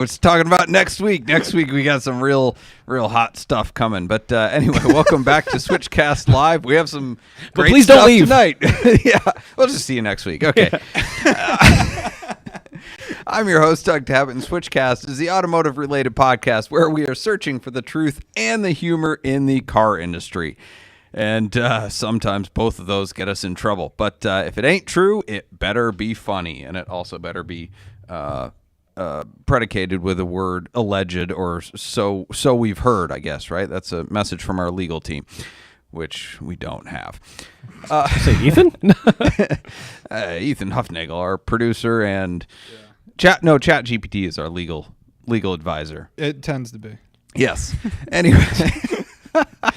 It's talking about next week. Next week we got some real hot stuff coming. But anyway, welcome back to Switchcast Live. We have some great please stuff don't leave tonight. Yeah, we'll just see you next week. Okay. I'm your host, Doug Tabbitt, and Switchcast is the automotive-related podcast where we are searching for the truth and the humor in the car industry. And sometimes both of those get us in trouble. But if it ain't true, it better be funny, and it also better be predicated with the word alleged, or so we've heard, I guess, right? That's a message from our legal team, which we don't have. Say Ethan? Ethan Huffnagel, our producer, and ChatGPT is our legal advisor. It tends to be. Yes. Anyway.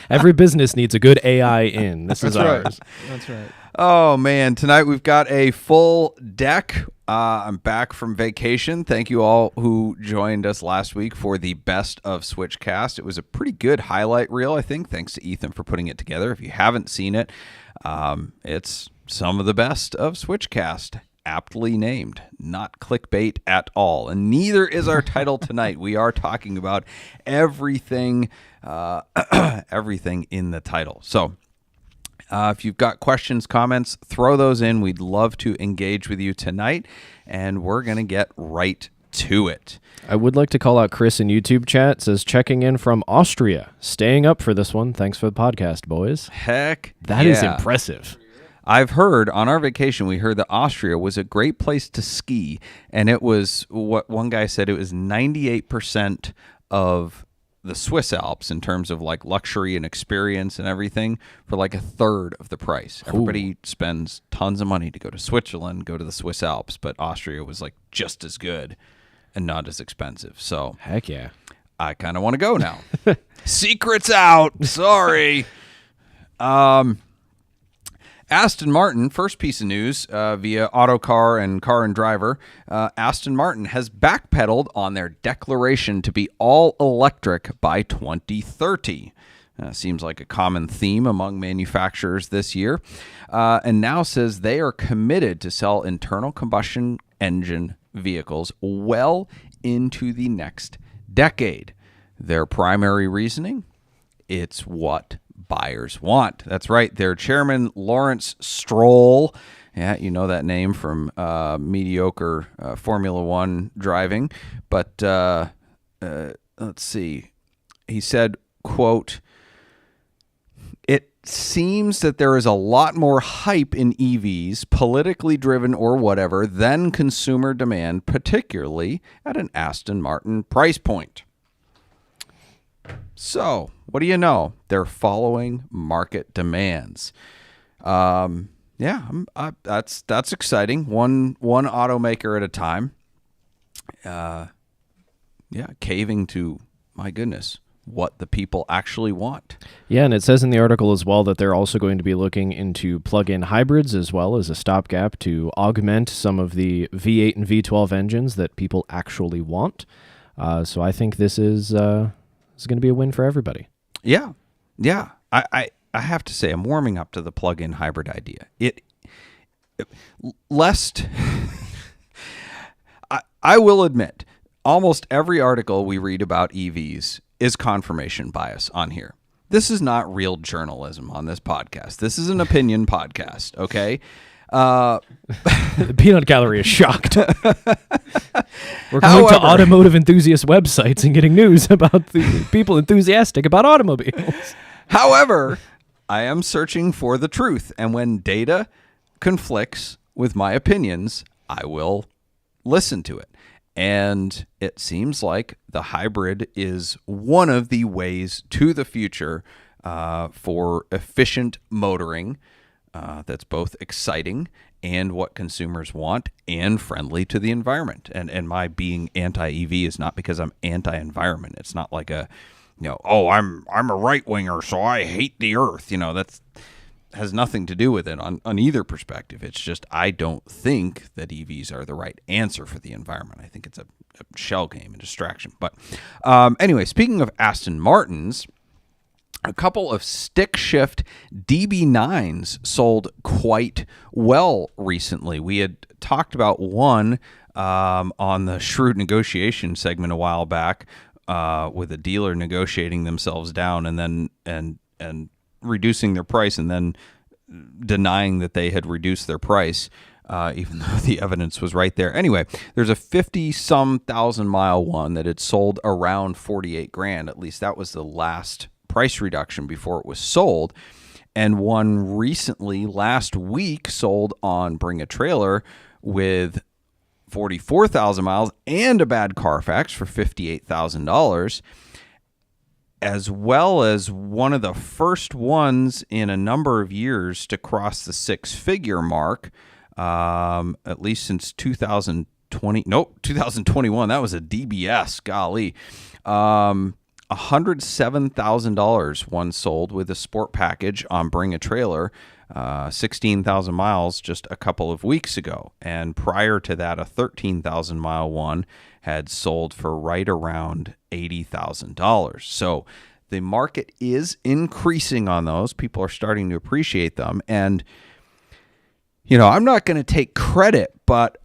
Every business needs a good AI in. This is ours. That's right. Oh, man. Tonight we've got a full deck. I'm back from vacation. Thank you all who joined us last week for the Best of Switchcast. It was a pretty good highlight reel, I think. Thanks to Ethan for putting it together. If you haven't seen it, it's some of the best of Switchcast. Aptly named, not clickbait at all. And neither is our title tonight. We are talking about everything in the title. So if you've got questions, comments, throw those in. We'd love to engage with you tonight, and we're going to get right to it. I would like to call out Chris in YouTube chat. Says, checking in from Austria. Staying up for this one. Thanks for the podcast, boys. Heck, that is impressive. I've heard on our vacation, we heard that Austria was a great place to ski, and it was what one guy said, it was 98% of the Swiss Alps in terms of like luxury and experience and everything for like a third of the price. Everybody spends tons of money to go to Switzerland, go to the Swiss Alps, but Austria was like just as good and not as expensive. So heck yeah. I kind of want to go now. Secrets out. Sorry. Aston Martin, first piece of news via Autocar and Car and Driver, Aston Martin has backpedaled on their declaration to be all electric by 2030. Seems like a common theme among manufacturers this year, and now says they are committed to sell internal combustion engine vehicles well into the next decade. Their primary reasoning? It's what buyers want. That's right. Their chairman, Lawrence Stroll, yeah, you know that name from mediocre Formula One driving. But let's see. He said, quote, "It seems that there is a lot more hype in EVs, politically driven or whatever, than consumer demand, particularly at an Aston Martin price point." So, what do you know? They're following market demands. That's exciting. One automaker at a time. Caving to, my goodness, what the people actually want. Yeah, and it says in the article as well that they're also going to be looking into plug-in hybrids as well as a stopgap to augment some of the V8 and V12 engines that people actually want. So I think this is going to be a win for everybody. Yeah. I have to say, I'm warming up to the plug-in hybrid idea. I will admit, almost every article we read about EVs is confirmation bias on here. This is not real journalism on this podcast. This is an opinion podcast, okay? The peanut gallery is shocked. We're going to automotive enthusiast websites and getting news about the people enthusiastic about automobiles. However, I am searching for the truth, and when data conflicts with my opinions, I will listen to it. And it seems like the hybrid is one of the ways to the future for efficient motoring. That's both exciting and what consumers want and friendly to the environment. And my being anti-EV is not because I'm anti-environment. It's not like I'm a right-winger, so I hate the earth. That's has nothing to do with it on either perspective. It's just I don't think that EVs are the right answer for the environment. I think it's a shell game, a distraction. But anyway, speaking of Aston Martins, a couple of stick shift DB9s sold quite well recently. We had talked about one on the Shrewd Negotiation segment a while back, with a dealer negotiating themselves down and then and reducing their price and then denying that they had reduced their price, even though the evidence was right there. Anyway, there's a 50-some thousand mile one that had sold around 48 grand. At least that was the last price reduction before it was sold. And one recently, last week, sold on Bring a Trailer with 44,000 miles and a bad Carfax for $58,000, as well as one of the first ones in a number of years to cross the six-figure mark, at least since 2021. That was a DBS, golly. $107,000 one sold with a sport package on Bring a Trailer, 16,000 miles just a couple of weeks ago. And prior to that, a 13,000 mile one had sold for right around $80,000. So the market is increasing on those. People are starting to appreciate them. And, you know, I'm not going to take credit, but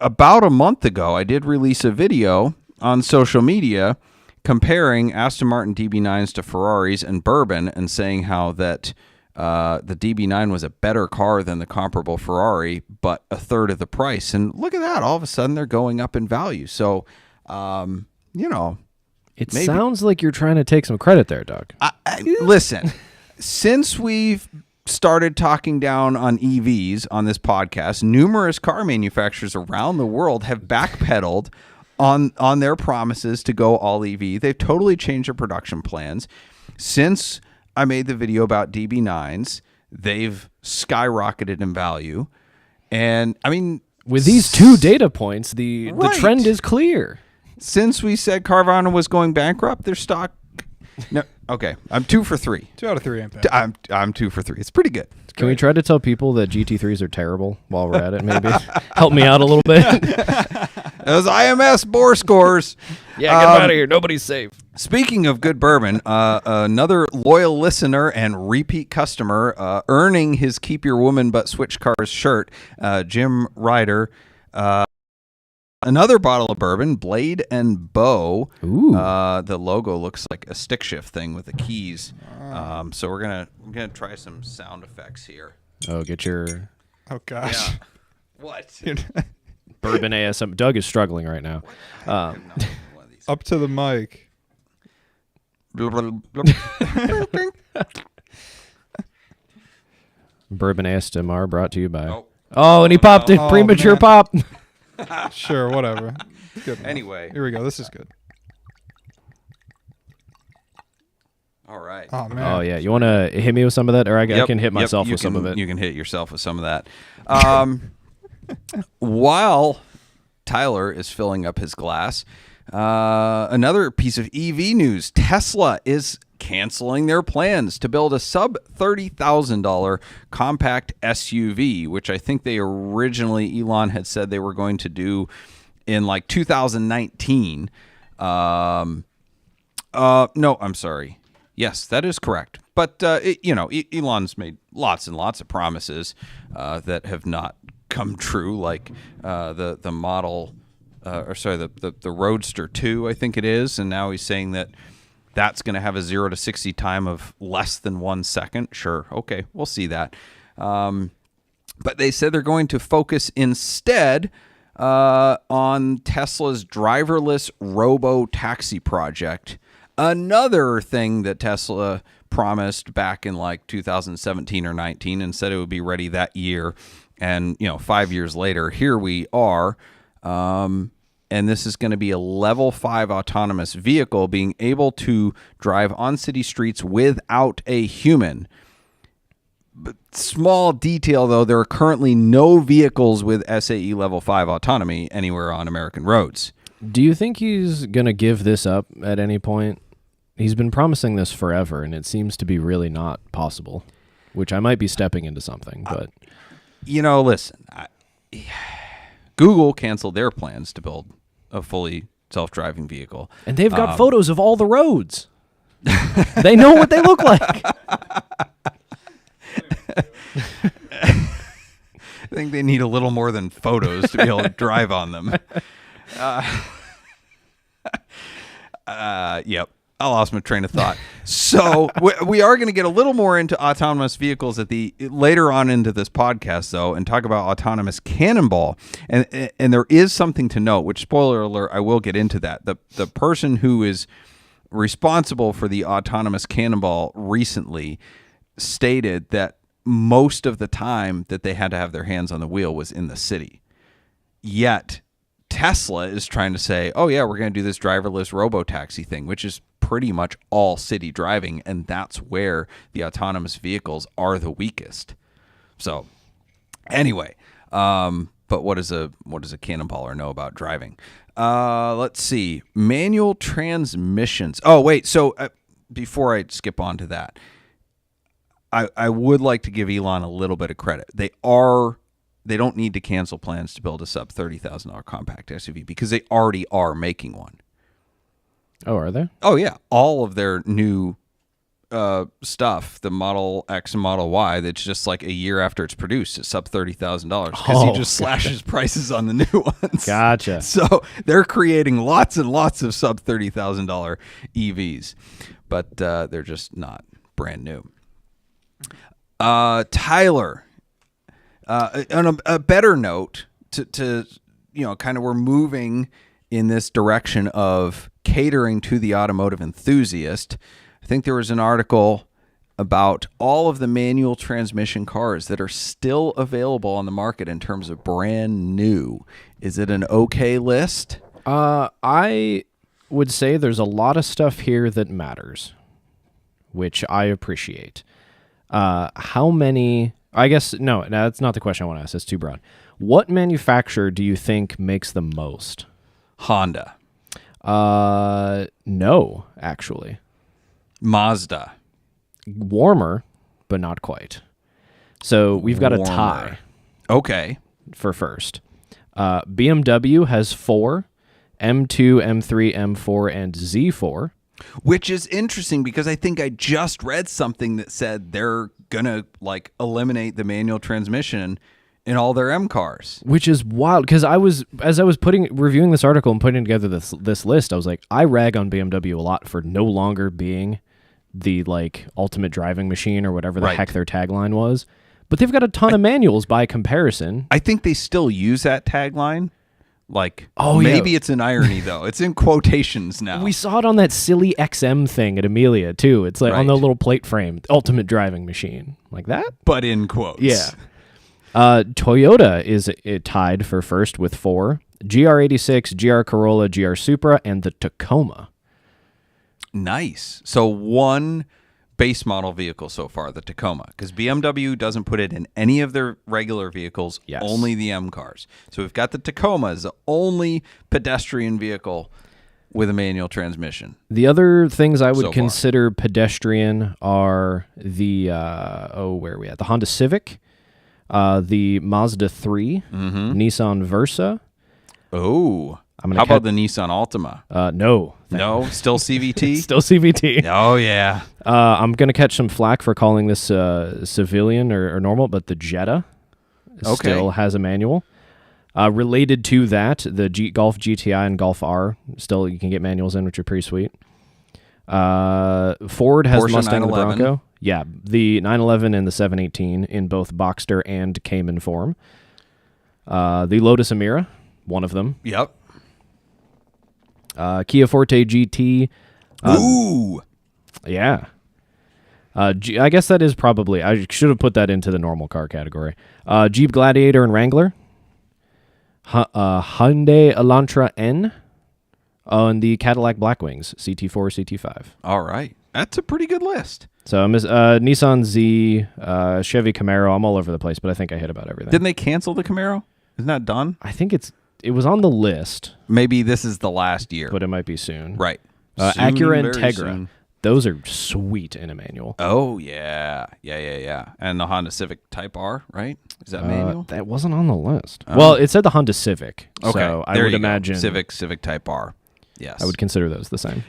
about a month ago, I did release a video on social media comparing Aston Martin DB9s to Ferraris and bourbon and saying how that the DB9 was a better car than the comparable Ferrari, but a third of the price. And look at that. All of a sudden, they're going up in value. So, you know. It sounds like you're trying to take some credit there, Doug. Listen, since we've started talking down on EVs on this podcast, numerous car manufacturers around the world have backpedaled on their promises to go all EV. They've totally changed their production plans. Since I made the video about DB9s, they've skyrocketed in value. And I mean, with these two data points, the trend is clear. Since we said Carvana was going bankrupt, their stock. No, okay, I'm 2 for 3. 2 out of 3 ain't bad. I'm 2 for 3. It's pretty good. Can we try to tell people that GT3s are terrible while we're at it? Maybe help me out a little bit. Those IMS bore scores. Yeah, get them out of here. Nobody's safe. Speaking of good bourbon, another loyal listener and repeat customer, earning his "Keep Your Woman But Switch Cars" shirt, Jim Ryder. Another bottle of bourbon, Blade and Bow. Ooh. The logo looks like a stick shift thing with the keys. So we're gonna try some sound effects here. Oh, get your Oh gosh. Yeah. What? bourbon ASM. Doug is struggling right now. Up to the mic. Bourbon ASMR brought to you by. Oh, and he popped it. Oh, Premature man. pop. Sure, whatever. Good. Anyway. Here we go. This is good. All right. Oh man. Oh yeah, you want to hit me with some of that, or I can hit myself with some of it. You can hit yourself with some of that. While Tyler is filling up his glass, another piece of EV news: Tesla is canceling their plans to build a sub $30,000 compact SUV, which I think they originally Elon had said they were going to do in like 2019. No, I'm sorry. Yes, that is correct. But, Elon's made lots and lots of promises that have not come true, like the model, the Roadster 2, I think it is. And now he's saying that that's going to have a 0 to 60 time of less than 1 second. Sure. Okay, we'll see that. But they said they're going to focus instead on Tesla's driverless robo-taxi project. Another thing that Tesla promised back in like 2017 or 19 and said it would be ready that year. And, 5 years later, here we are. And this is going to be a level 5 autonomous vehicle being able to drive on city streets without a human. But small detail, though, there are currently no vehicles with SAE level 5 autonomy anywhere on American roads. Do you think he's going to give this up at any point? He's been promising this forever, and it seems to be really not possible, which I might be stepping into something. But listen, Google canceled their plans to build a fully self-driving vehicle. And they've got photos of all the roads. They know what they look like. think they need a little more than photos to be able to drive on them. Yep. I lost my train of thought. So we are going to get a little more into autonomous vehicles later on into this podcast, though, and talk about autonomous Cannonball. And there is something to note, which, spoiler alert, I will get into that. The person who is responsible for the autonomous Cannonball recently stated that most of the time that they had to have their hands on the wheel was in the city. Yet Tesla is trying to say, oh yeah, we're going to do this driverless robo-taxi thing, which is pretty much all city driving, and that's where the autonomous vehicles are the weakest. So anyway, but what does a Cannonballer know about driving? Let's see. Manual transmissions. Oh, wait. So before I skip on to that, I would like to give Elon a little bit of credit. They don't need to cancel plans to build a sub $30,000 compact SUV because they already are making one. Oh, are they? Oh, yeah. All of their new stuff, the Model X and Model Y, that's just like a year after it's produced, it's sub $30,000 because he just slashes prices on the new ones. Gotcha. So they're creating lots and lots of sub $30,000 EVs, but they're just not brand new. Tyler, on a better note, to kind of we're moving in this direction of catering to the automotive enthusiast. I think there was an article about all of the manual transmission cars that are still available on the market in terms of brand new. Is it an okay list? I would say there's a lot of stuff here that matters, which I appreciate. How many... I guess, no, that's not the question I want to ask. It's too broad. What manufacturer do you think makes the most? Honda. No, actually. Mazda. Warmer, but not quite. So we've got a tie. Okay. For first. BMW has 4, M2, M3, M4, and Z4. Which is interesting because I think I just read something that said they're going to eliminate the manual transmission in all their M cars. Which is wild because as I was reviewing this article and putting together this list, I was like, I rag on BMW a lot for no longer being the ultimate driving machine or whatever the heck their tagline was. But they've got a ton of manuals by comparison. I think they still use that tagline. Maybe it's an irony, though. It's in quotations now. We saw it on that silly XM thing at Amelia, too. It's on the little plate frame, ultimate driving machine. Like that? But in quotes. Yeah. Toyota is tied for first with 4. GR86, GR Corolla, GR Supra, and the Tacoma. Nice. So one base model vehicle so far, the Tacoma, because BMW doesn't put it in any of their regular vehicles, only the M cars. So we've got the Tacoma as the only pedestrian vehicle with a manual transmission. The other things I would consider pedestrian are the, where are we at? The Honda Civic, the Mazda 3, Nissan Versa. Oh, how about the Nissan Altima? No. No? Still CVT? Still CVT. Oh, yeah. I'm going to catch some flack for calling this civilian or normal, but the Jetta still has a manual. Related to that, the Golf GTI and Golf R, still you can get manuals in, which are pretty sweet. Ford has Porsche Mustang and the 911. Bronco. Yeah, the 911 and the 718 in both Boxster and Cayman form. The Lotus Emira, one of them. Yep. Kia Forte GT. Ooh. Yeah. I guess that is probably... I should have put that into the normal car category. Jeep Gladiator and Wrangler. Hyundai Elantra N. And the Cadillac Blackwings, CT4, CT5. All right. That's a pretty good list. So Nissan Z, Chevy Camaro. I'm all over the place, but I think I hit about everything. Didn't they cancel the Camaro? Isn't that done? I think it was on the list. Maybe this is the last year. But it might be soon. Right. Acura very Integra. soon. Those are sweet in a manual. Oh, yeah. Yeah. And the Honda Civic Type R, right? Is that manual? That wasn't on the list. Well, it said the Honda Civic. Okay. So I there would you go. imagine... Civic Type R. Yes. I would consider those the same.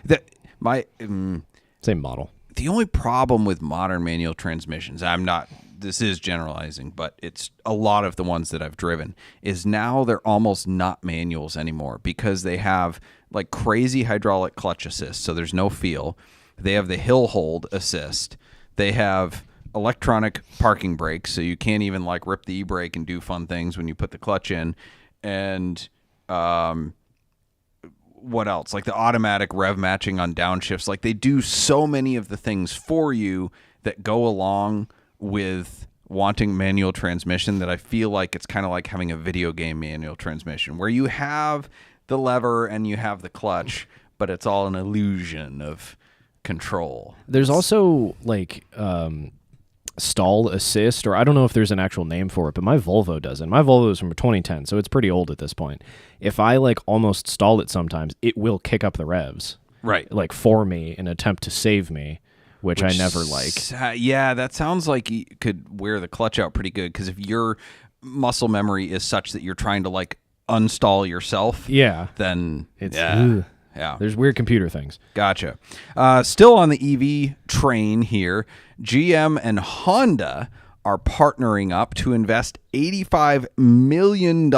My same model. The only problem with modern manual transmissions, I'm not this is generalizing, but it's a lot of the ones that I've driven, is now they're almost not manuals anymore because they have like crazy hydraulic clutch assist, so there's no feel. They have the hill hold assist. They have electronic parking brakes, so you can't even like rip the e-brake and do fun things when you put the clutch in. And what else? Like the automatic rev matching on downshifts. Like they do so many of the things for you that go along with wanting manual transmission that I feel like it's kind of like having a video game manual transmission where you have the lever and you have the clutch, but it's all an illusion of control. There's also like stall assist, or I don't know if there's an actual name for it, but my Volvo does it. My Volvo is from 2010, so it's pretty old at this point. If I like almost stall it sometimes, it will kick up the revs. Right. Like for me in an attempt to save me, which I never like. Yeah, that sounds like you could wear the clutch out pretty good, because if your muscle memory is such that you're trying to like unstall yourself, then it's yeah. There's weird computer things. Gotcha. Still on the EV train here, GM and Honda are partnering up to invest $85 million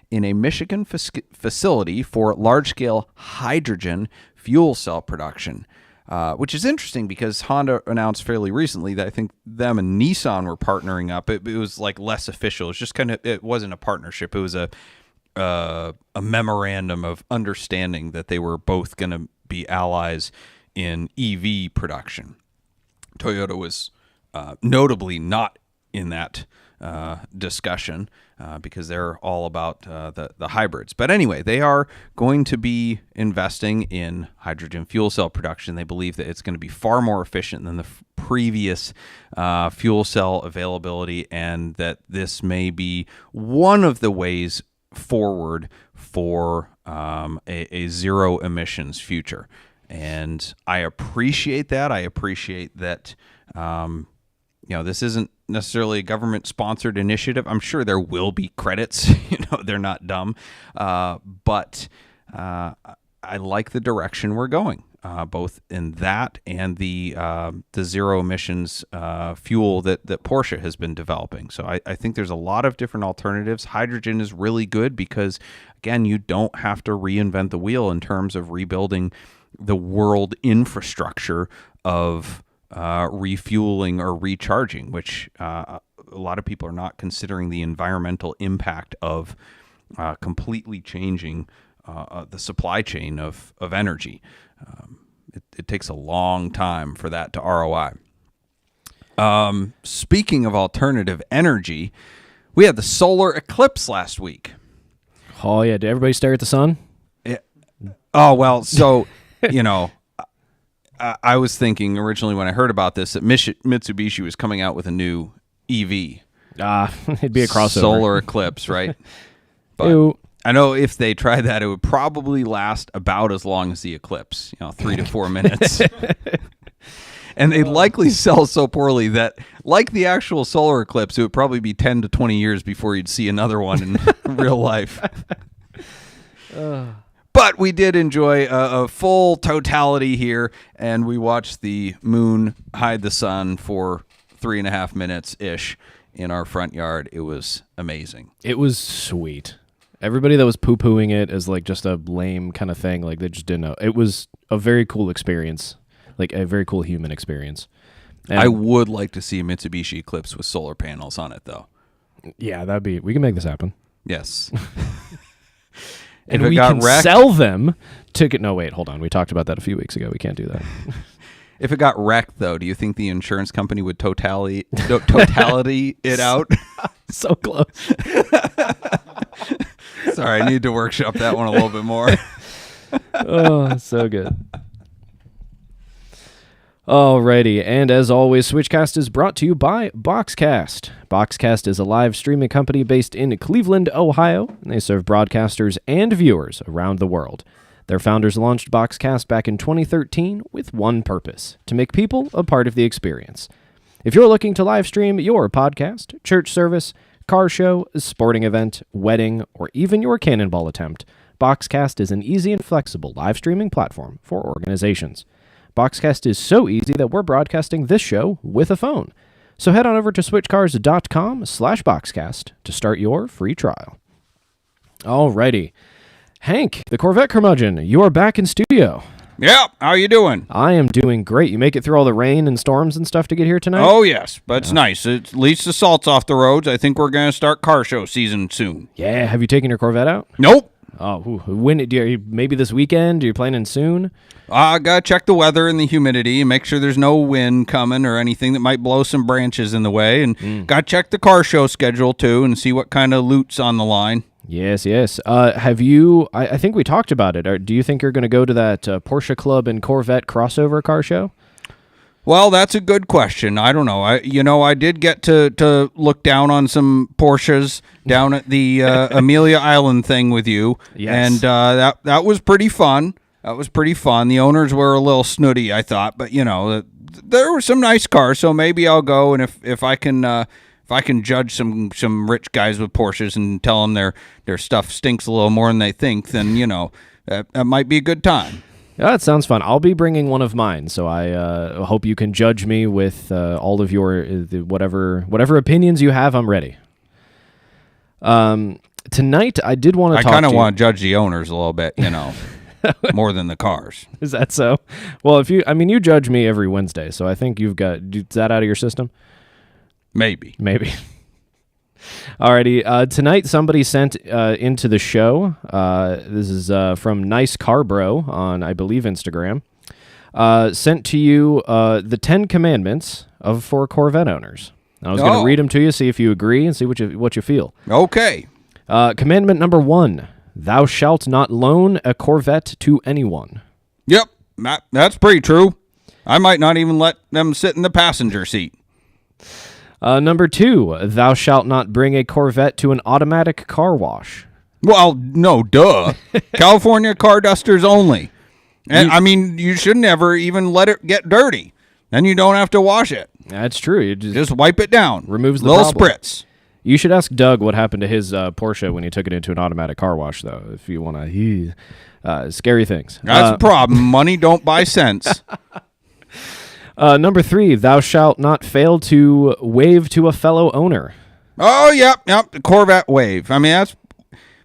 in a Michigan facility for large-scale hydrogen fuel cell production, which is interesting because Honda announced fairly recently that I think them and Nissan were partnering up. It was like less official. It's just it wasn't a partnership. It was a memorandum of understanding that they were both going to be allies in EV production. Toyota was notably not in that discussion because they're all about the hybrids. But anyway, they are going to be investing in hydrogen fuel cell production. They believe that it's going to be far more efficient than the previous fuel cell availability, and that this may be one of the ways forward for a zero emissions future. And I appreciate that. I appreciate that, this isn't necessarily a government sponsored initiative. I'm sure there will be credits, they're not dumb. But I like the direction we're going, both in that and the zero emissions fuel that Porsche has been developing. So I think there's a lot of different alternatives. Hydrogen is really good because, again, you don't have to reinvent the wheel in terms of rebuilding the world infrastructure of refueling or recharging, which a lot of people are not considering the environmental impact of completely changing the supply chain of energy. It takes a long time for that to ROI. Speaking of alternative energy, we had the solar eclipse last week. Oh, yeah. Did everybody stare at the sun? Yeah. Oh, well, so, I was thinking originally when I heard about this that Mitsubishi was coming out with a new EV. It'd be a crossover. Solar eclipse, right? But Ew. I know if they tried that, it would probably last about as long as the Eclipse, 3 to 4 minutes. And they'd likely sell so poorly that, like the actual solar eclipse, it would probably be 10 to 20 years before you'd see another one in real life. But we did enjoy a full totality here, and we watched the moon hide the sun for 3.5 minutes-ish in our front yard. It was amazing. It was sweet. Everybody that was poo-pooing it as like just a lame kind of thing, like they just didn't know. It was a very cool experience, like a very cool human experience. And I would like to see a Mitsubishi Eclipse with solar panels on it, though. Yeah, we can make this happen. Yes. And we can sell them No, wait, hold on. We talked about that a few weeks ago. We can't do that. If it got wrecked, though, do you think the insurance company would totality it out? So close. Sorry, I need to workshop that one a little bit more. Oh, so good. Alrighty, and as always, Switchcast is brought to you by Boxcast. Boxcast is a live streaming company based in Cleveland, Ohio, and they serve broadcasters and viewers around the world. Their founders launched Boxcast back in 2013 with one purpose: to make people a part of the experience. If you're looking to live stream your podcast, church service, car show, sporting event, wedding, or even your Cannonball attempt, Boxcast is an easy and flexible live streaming platform for organizations. Boxcast is so easy that we're broadcasting this show with a phone. So head on over to switchcars.com/boxcast to start your free trial. Alrighty. Hank, the Corvette curmudgeon, you are back in studio. Yeah, how you doing? I am doing great. You make it through all the rain and storms and stuff to get here tonight? Oh, yes, but it's nice. At least the salt's off the roads. I think we're going to start car show season soon. Yeah, have you taken your Corvette out? Nope. Oh, when maybe this weekend? Are you planning soon? I got to check the weather and the humidity and make sure there's no wind coming or anything that might blow some branches in the way. And got to check the car show schedule, too, and see what kind of loot's on the line. Yes. Have you, I think we talked about it. Do you think you're going to go to that Porsche Club and Corvette crossover car show? Well, that's a good question. I don't know. I did get to look down on some Porsches down at the Amelia Island thing with you. Yes. And that was pretty fun. The owners were a little snooty, I thought, but there were some nice cars, so maybe I'll go, and if I can judge some rich guys with Porsches and tell them their stuff stinks a little more than they think, then that might be a good time. Yeah, that sounds fun. I'll be bringing one of mine, so I hope you can judge me with all of your whatever opinions you have. I'm ready. Tonight, I did want to talk to you. I kind of want to judge the owners a little bit, more than the cars. Is that so? Well, you judge me every Wednesday, so I think is that out of your system? Maybe. Alrighty. Tonight, somebody sent into the show. This is from Nice Car Bro on, I believe, Instagram. Sent to you the 10 Commandments for Corvette owners. I was going to read them to you, see if you agree, and see what you feel. Okay. Commandment number 1: Thou shalt not loan a Corvette to anyone. Yep, that's pretty true. I might not even let them sit in the passenger seat. Number 2: Thou shalt not bring a Corvette to an automatic car wash. Well, no, duh. California car dusters only. And you should never even let it get dirty. Then you don't have to wash it. That's true. You just wipe it down. Removes the little problem. spritz. You should ask Doug what happened to his Porsche when he took it into an automatic car wash, though, if you want to. Scary things. That's a problem. Money don't buy sense. Number 3: Thou shalt not fail to wave to a fellow owner. Oh, yep. The Corvette wave. That's...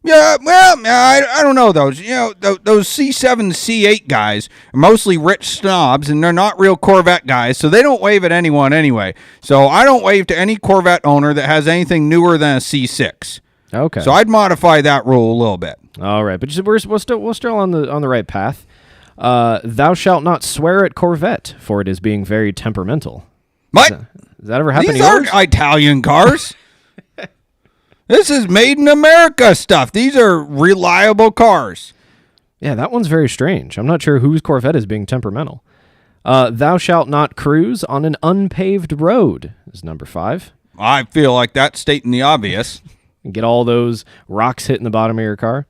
Yeah, well, I don't know those. Those C7, C8 guys are mostly rich snobs, and they're not real Corvette guys, so they don't wave at anyone anyway. So I don't wave to any Corvette owner that has anything newer than a C6. Okay. So I'd modify that rule a little bit. All right, but we're still on the right path. Thou shalt not swear at Corvette, for it is being very temperamental. What? Does that ever happen to These yours? aren't Italian cars. This is made in America stuff. These are reliable cars. Yeah, that one's very strange. I'm not sure whose Corvette is being temperamental. Thou shalt not cruise on an unpaved road is number 5. I feel like that's stating the obvious. Get all those rocks hitting the bottom of your car.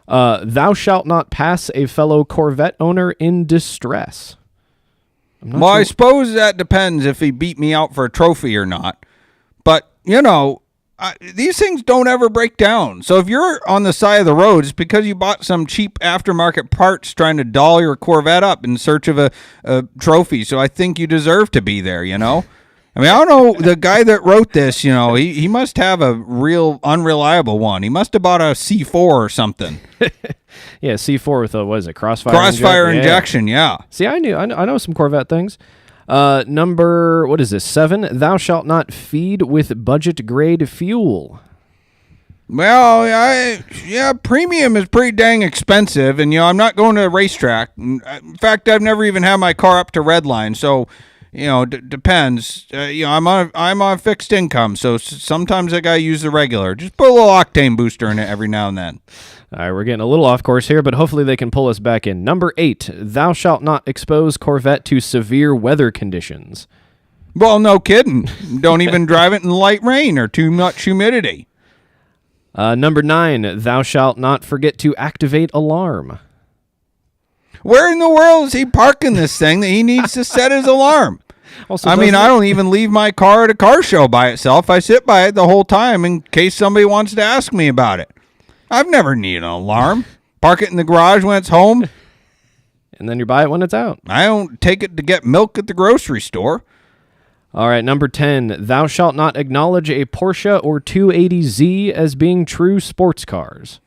Thou shalt not pass a fellow Corvette owner in distress. Well, I suppose that depends if he beat me out for a trophy or not. But, these things don't ever break down. So if you're on the side of the road, it's because you bought some cheap aftermarket parts trying to doll your Corvette up in search of a trophy. So I think you deserve to be there, I don't know, the guy that wrote this, he must have a real unreliable one. He must have bought a C4 or something. Yeah, C4 with what is it, Crossfire? Crossfire injection, yeah. See, I know some Corvette things. Number, what is this, 7? Thou shalt not feed with budget-grade fuel. Well, premium is pretty dang expensive, and, I'm not going to a racetrack. In fact, I've never even had my car up to redline, so... depends. I'm on fixed income, so sometimes I gotta use the regular. Just put a little octane booster in it every now and then. All right, we're getting a little off course here, but hopefully they can pull us back in. Number 8, thou shalt not expose Corvette to severe weather conditions. Well, no kidding. Don't even drive it in light rain or too much humidity. Number 9, thou shalt not forget to activate alarm. Where in the world is he parking this thing that he needs to set his alarm? Also, I don't even leave my car at a car show by itself. I sit by it the whole time in case somebody wants to ask me about it. I've never needed an alarm. Park it in the garage when it's home. And then you buy it when it's out. I don't take it to get milk at the grocery store. All right, number 10. Thou shalt not acknowledge a Porsche or 280Z as being true sports cars.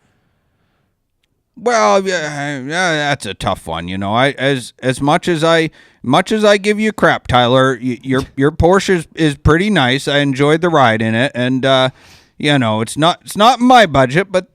Well, yeah, that's a tough one. You know, as much as I give you crap, Tyler, your Porsche is pretty nice. I enjoyed the ride in it, and you know, it's not my budget, but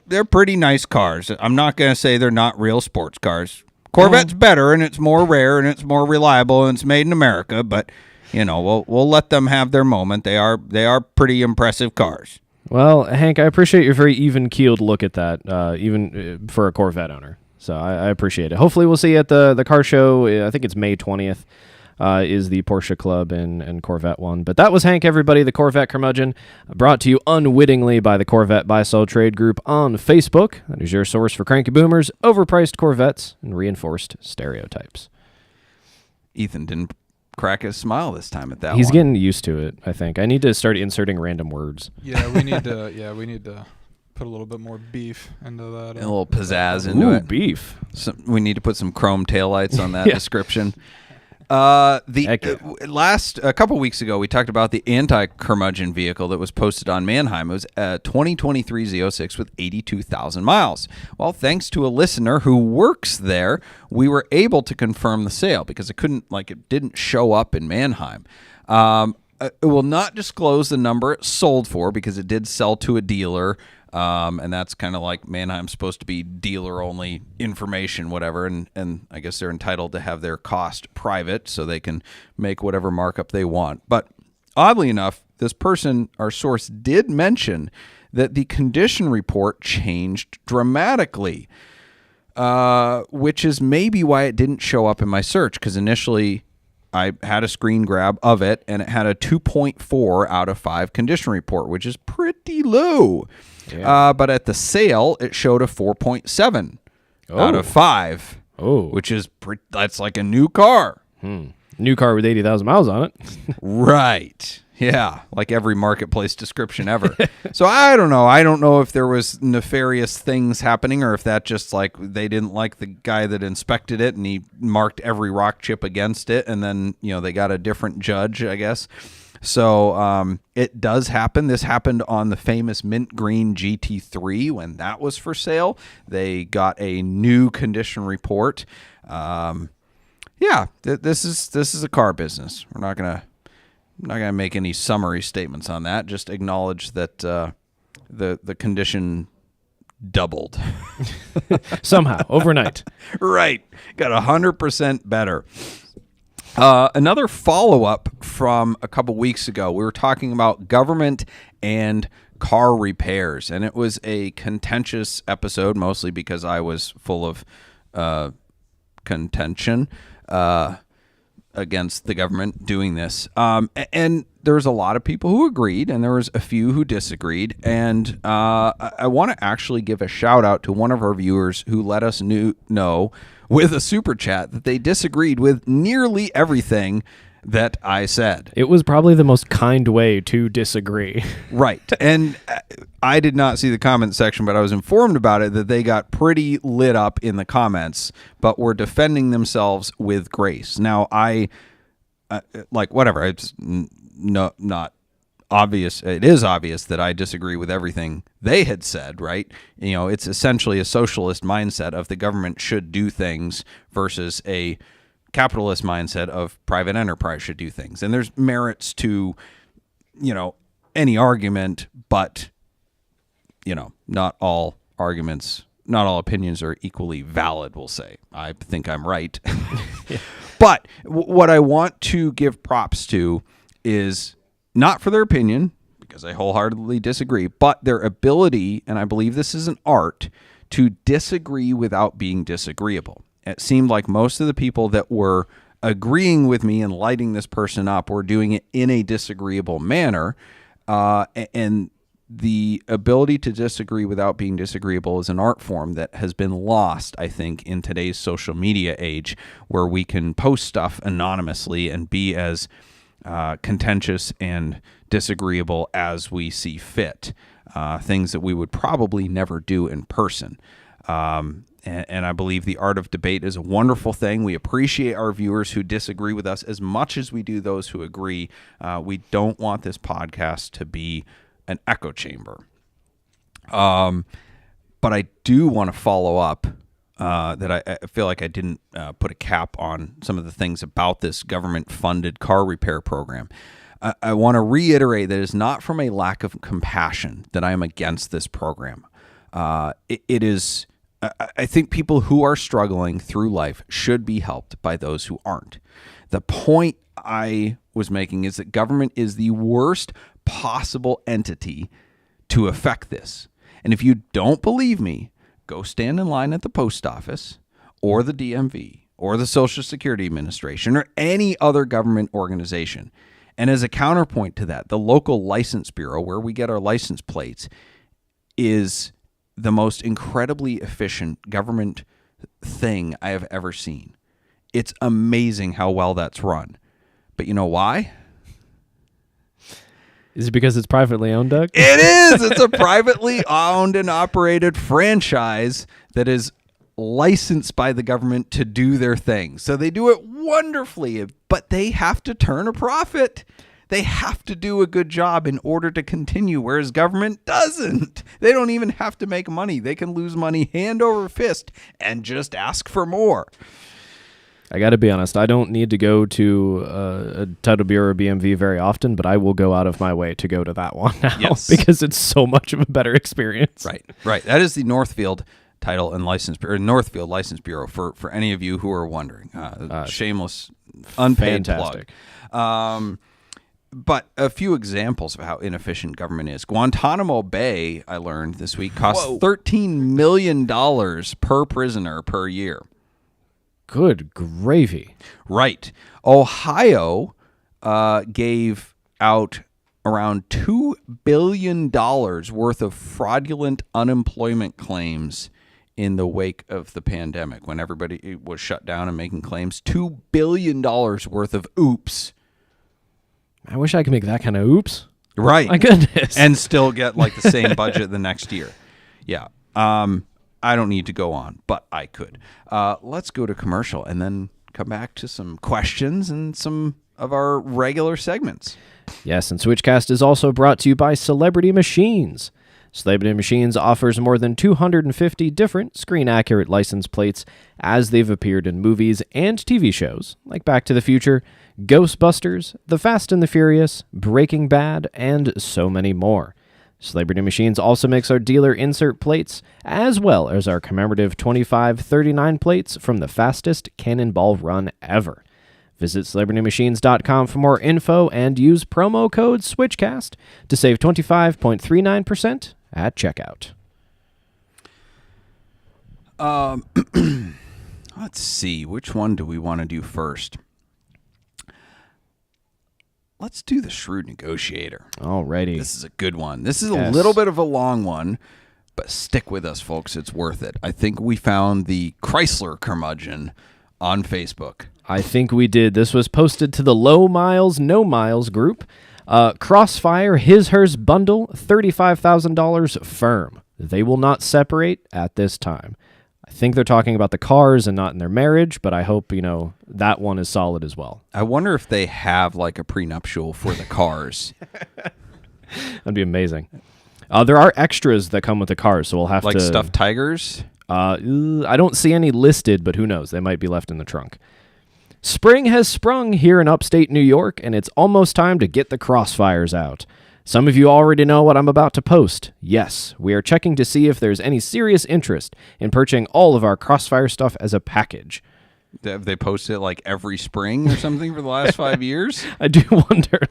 they're pretty nice cars. I'm not gonna say they're not real sports cars. Corvette's better, and it's more rare, and it's more reliable, and it's made in America. But you know, we'll let them have their moment. They are pretty impressive cars. Well, Hank, I appreciate your very even-keeled look at that, even for a Corvette owner. So I appreciate it. Hopefully we'll see you at the car show. I think it's May 20th is the Porsche Club and Corvette one. But that was Hank, everybody, the Corvette curmudgeon, brought to you unwittingly by the Corvette Buy-Sell Trade Group on Facebook. That is your source for cranky boomers, overpriced Corvettes, and reinforced stereotypes. Ethan didn't crack his smile this time at that He's one. getting used to it, I think. I need to start inserting random words. Yeah, we need to put a little bit more beef into that. A little pizzazz into Ooh, it. beef. We need to put some chrome taillights on that Yeah. description. Heck yeah. A couple weeks ago, we talked about the anti-curmudgeon vehicle that was posted on Manheim. It was a 2023 Z06 with 82,000 miles. Well, thanks to a listener who works there, we were able to confirm the sale because it didn't show up in Manheim. It will not disclose the number it sold for because it did sell to a dealer. And that's kind of like Manheim's supposed to be dealer-only information, whatever, and I guess they're entitled to have their cost private so they can make whatever markup they want. But oddly enough, this person, our source, did mention that the condition report changed dramatically, which is maybe why it didn't show up in my search, because initially I had a screen grab of it, and it had a 2.4 out of 5 condition report, which is pretty low. Yeah. But at the sale, it showed a 4.7 out of 5, which is that's like a new car. New car with 80,000 miles on it. Right. Yeah, like every marketplace description ever. So I don't know. I don't know if there was nefarious things happening or if that just like they didn't like the guy that inspected it and he marked every rock chip against it, and then, you know, they got a different judge, I guess. So it does happen. This happened on the famous mint green GT3 when that was for sale. They got a new condition report. This is a car business. We're not gonna make any summary statements on that. Just acknowledge that the condition doubled Somehow, overnight. Right, got 100% better. Another follow-up from a couple weeks ago, we were talking about government and car repairs, and it was a contentious episode, mostly because I was full of contention against the government doing this. And there was a lot of people who agreed, and there was a few who disagreed. And I want to actually give a shout-out to one of our viewers who let us know with a super chat that they disagreed with nearly everything that I said. It was probably the most kind way to disagree. Right. And I did not see the comment section, but I was informed about it that they got pretty lit up in the comments, but were defending themselves with grace. Now, whatever. It's not obvious. It is obvious that I disagree with everything they had said, right? You know, it's essentially a socialist mindset of the government should do things versus a capitalist mindset of private enterprise should do things. And there's merits to, you know, any argument, but, you know, not all opinions are equally valid, we'll say. I think I'm right. But what I want to give props to is not for their opinion, because I wholeheartedly disagree, but their ability, and I believe this is an art, to disagree without being disagreeable. It seemed like most of the people that were agreeing with me and lighting this person up were doing it in a disagreeable manner, and the ability to disagree without being disagreeable is an art form that has been lost, I think, in today's social media age, where we can post stuff anonymously and be as contentious and disagreeable as we see fit, things that we would probably never do in person. And I believe the art of debate is a wonderful thing. We appreciate our viewers who disagree with us as much as we do those who agree. We don't want this podcast to be an echo chamber. But I do want to follow up that I feel like I didn't put a cap on some of the things about this government-funded car repair program. I want to reiterate that it's not from a lack of compassion that I am against this program. It is... I think people who are struggling through life should be helped by those who aren't. The point I was making is that government is the worst possible entity to affect this. And if you don't believe me, go stand in line at the post office or the DMV or the Social Security Administration or any other government organization. And as a counterpoint to that, the local license bureau where we get our license plates is the most incredibly efficient government thing I have ever seen. It's amazing how well that's run. But you know why? Is it because it's privately owned, Doug? It is. It's a privately owned and operated franchise that is licensed by the government to do their thing. So they do it wonderfully, but they have to turn a profit. They have to do a good job in order to continue, whereas government doesn't. They don't even have to make money. They can lose money hand over fist and just ask for more. I got to be honest, I don't need to go to a title bureau or BMV very often, but I will go out of my way to go to that one now because it's so much of a better experience. Right. That is the Northfield Title and License Bureau, Northfield License Bureau for any of you who are wondering. Shameless, unpaid fantastic plug. But a few examples of how inefficient government is. Guantanamo Bay, I learned this week, costs $13 million per prisoner per year. Good gravy. Right. Ohio gave out around $2 billion worth of fraudulent unemployment claims in the wake of the pandemic when everybody was shut down and making claims. $2 billion worth of oops. I wish I could make that kind of oops. Right. My goodness. And still get like the same budget the next year. Yeah. I don't need to go on, but I could. Let's go to commercial and then come back to some questions and some of our regular segments. Yes, and Switchcast is also brought to you by Celebrity Machines. Celebrity Machines offers more than 250 different screen-accurate license plates as they've appeared in movies and TV shows like Back to the Future, Ghostbusters, The Fast and the Furious, Breaking Bad, and so many more. Celebrity Machines also makes our dealer insert plates, as well as our commemorative 2539 plates from the fastest Cannonball run ever. Visit CelebrityMachines.com for more info and use promo code SWITCHCAST to save 25.39% at checkout. Let's see. Which one do we want to do first? Let's do the Shrewd Negotiator. Alrighty. This is a good one. This is a little bit of a long one, but stick with us, folks. It's worth it. I think we found the Chrysler curmudgeon on Facebook. I think we did. This was posted to the Low Miles, No Miles group. Crossfire, hers bundle, $35,000 firm. They will not separate at this time. I think they're talking about the cars and not in their marriage, but I hope, that one is solid as well. I wonder if they have like a prenuptial for the cars. That'd be amazing. There are extras that come with the cars, so we'll have to... Like stuffed tigers? I don't see any listed, but who knows? They might be left in the trunk. Spring has sprung here in upstate New York, and it's almost time to get the Crossfires out. Some of you already know what I'm about to post. Yes, we are checking to see if there's any serious interest in purchasing all of our Crossfire stuff as a package. Have they posted it like every spring or something for the last 5 years? I do wonder,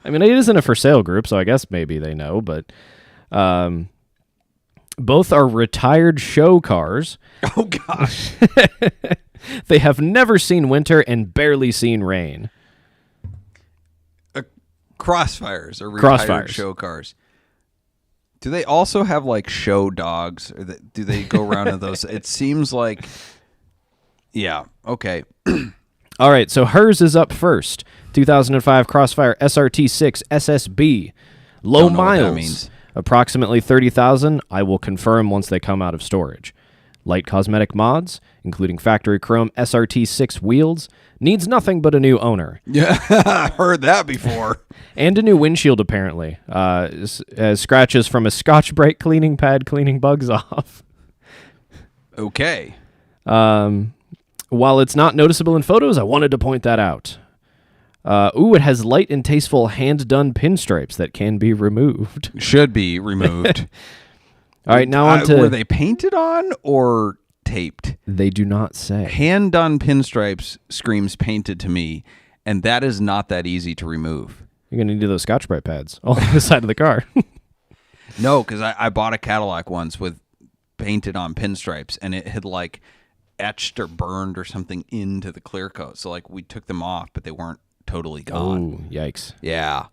it isn't a for sale group, so I guess maybe they know, but both are retired show cars. Oh, gosh. They have never seen winter and barely seen rain. Crossfires are retired show cars. Do they also have like show dogs? Or do they go around in those? It seems like, yeah, okay. All right, so hers is up first. 2005 Crossfire SRT6 SSB. Low miles. Approximately 30,000. I will confirm once they come out of storage. Light cosmetic mods, including factory chrome SRT6 wheels, needs nothing but a new owner. Yeah, I heard that before. And a new windshield, apparently. As scratches from a Scotch-Brite cleaning pad cleaning bugs off. Okay. While it's not noticeable in photos, I wanted to point that out. It has light and tasteful hand-done pinstripes that can be removed. Should be removed. All right, now on to... Were they painted on or taped? They do not say. Hand-done pinstripes screams painted to me, and that is not that easy to remove. You're going to need those Scotch-Brite pads all on the side of the car. No, because I bought a Cadillac once with painted on pinstripes, and it had like etched or burned or something into the clear coat. So like we took them off, but they weren't totally gone. Oh, yikes. Yeah.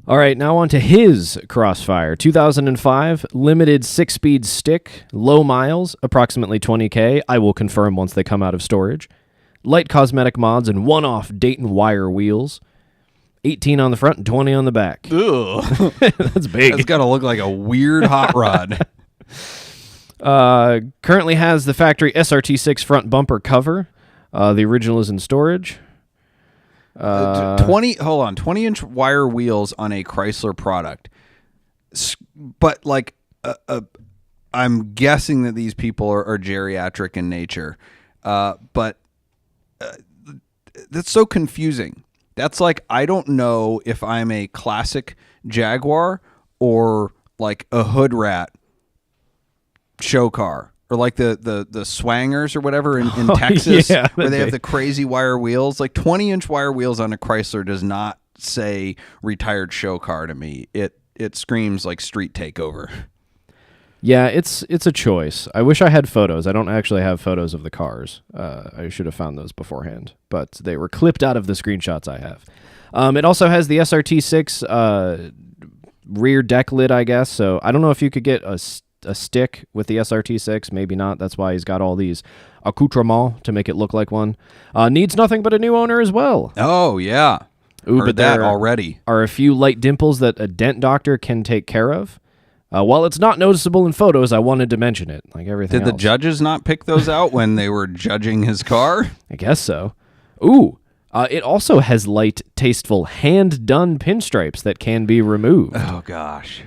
All right, now on to his Crossfire. 2005, limited 6-speed stick, low miles, approximately 20K. I will confirm once they come out of storage. Light cosmetic mods and one-off Dayton wire wheels. 18 on the front and 20 on the back. Ugh. That's big. That's got to look like a weird hot rod. Currently has the factory SRT6 front bumper cover. The original is in storage. 20-inch wire wheels on a Chrysler product. But like I'm guessing that these people are geriatric in nature. But that's so confusing. That's like, I don't know if I'm a classic Jaguar or like a hood rat show car. Or like the Swangers or whatever in Texas, yeah, where they have the crazy wire wheels. Like 20-inch wire wheels on a Chrysler does not say retired show car to me. It screams like street takeover. Yeah, it's a choice. I wish I had photos. I don't actually have photos of the cars. I should have found those beforehand, but they were clipped out of the screenshots I have. It also has the SRT6 rear deck lid, I guess. So I don't know if you could get a stick with the SRT6, maybe not. That's why he's got all these accoutrements to make it look like one. Needs nothing but a new owner as well. Oh yeah, heard that already. Are a few light dimples that a dent doctor can take care of. While it's not noticeable in photos, I wanted to mention it, like everything else. Did the judges not pick those out when they were judging his car? I guess so. It also has light, tasteful, hand-done pinstripes that can be removed. Oh gosh.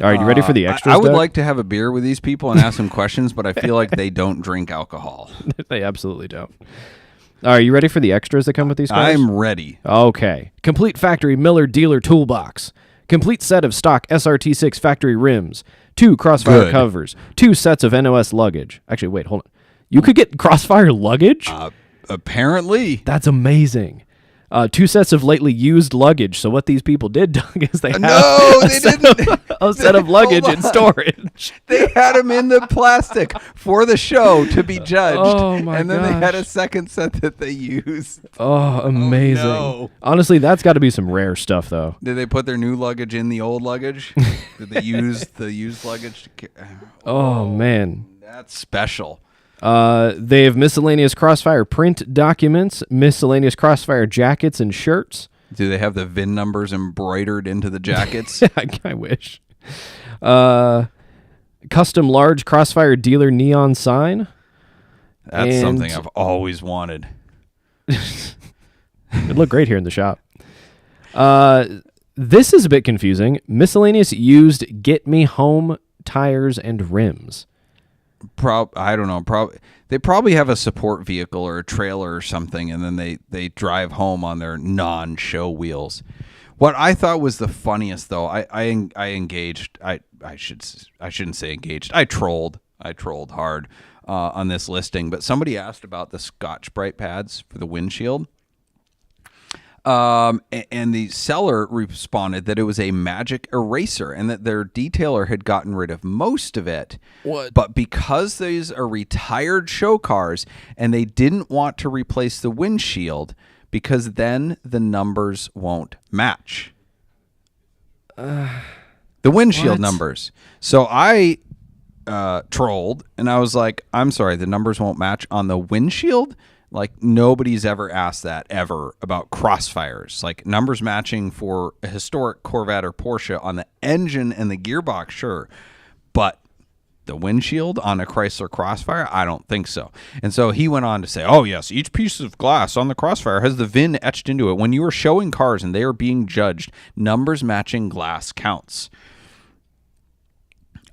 All right, you ready for the extras, I would Doug? like to have a beer with these people and ask them questions, but I feel like they don't drink alcohol. They absolutely don't. All right, you ready for the extras that come with these cars? I'm ready. Okay. Complete factory Miller dealer toolbox. Complete set of stock SRT6 factory rims. 2 Crossfire covers. 2 sets of NOS luggage. Actually, wait, hold on. You could get Crossfire luggage? Apparently. That's amazing. 2 sets of lately used luggage. So what these people did, Doug, is they had a set of luggage in storage. They had them in the plastic for the show to be judged. Oh, my And then gosh. they had a second set that they used. Oh, amazing. no. Honestly, that's got to be some rare stuff, though. Did they put their new luggage in the old luggage? Did they use the used luggage? Oh, man. That's special. They have miscellaneous Crossfire print documents, miscellaneous Crossfire jackets and shirts. Do they have the VIN numbers embroidered into the jackets? I wish. Custom large Crossfire dealer neon sign. That's something I've always wanted. It'd look great here in the shop. This is a bit confusing. Miscellaneous used Get Me Home tires and rims. I don't know. They probably have a support vehicle or a trailer or something, and then they drive home on their non-show wheels. What I thought was the funniest, though, I engaged. I shouldn't say engaged. I trolled hard on this listing, but somebody asked about the Scotch-Brite pads for the windshield. And the seller responded that it was a magic eraser and that their detailer had gotten rid of most of it. What? But because these are retired show cars and they didn't want to replace the windshield because then the numbers won't match. The windshield numbers. So I trolled and I was like, I'm sorry, the numbers won't match on the windshield? Like, nobody's ever asked that ever about Crossfires. Like, numbers matching for a historic Corvette or Porsche on the engine and the gearbox, sure. But the windshield on a Chrysler Crossfire? I don't think so. And so he went on to say, oh, yes, each piece of glass on the Crossfire has the VIN etched into it. When you are showing cars and they are being judged, numbers matching glass counts.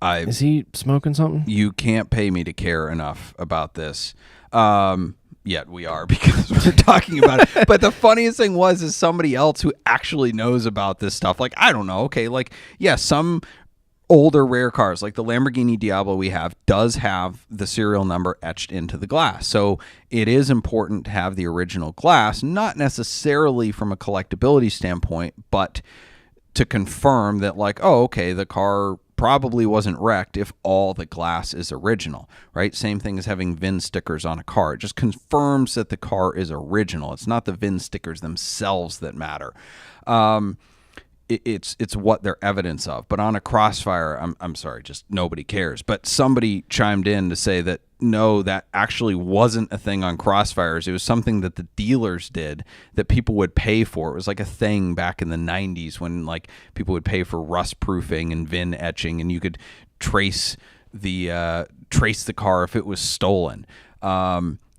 Is he smoking something? You can't pay me to care enough about this. Yet we are, because we're talking about it. But the funniest thing is somebody else who actually knows about this stuff. Like, I don't know. Okay, like, yeah, some older rare cars, like the Lamborghini Diablo we have, does have the serial number etched into the glass. So it is important to have the original glass, not necessarily from a collectability standpoint, but to confirm that, like, oh, okay, the car probably wasn't wrecked if all the glass is original, right? Same thing as having VIN stickers on a car. It just confirms that the car is original. It's not the VIN stickers themselves that matter. It's what they're evidence of. But on a Crossfire, I'm sorry, just nobody cares. But somebody chimed in to say that no, that actually wasn't a thing on Crossfires. It was something that the dealers did that people would pay for. It was like a thing back in the 90s when like people would pay for rust proofing and VIN etching, and you could trace the car if it was stolen.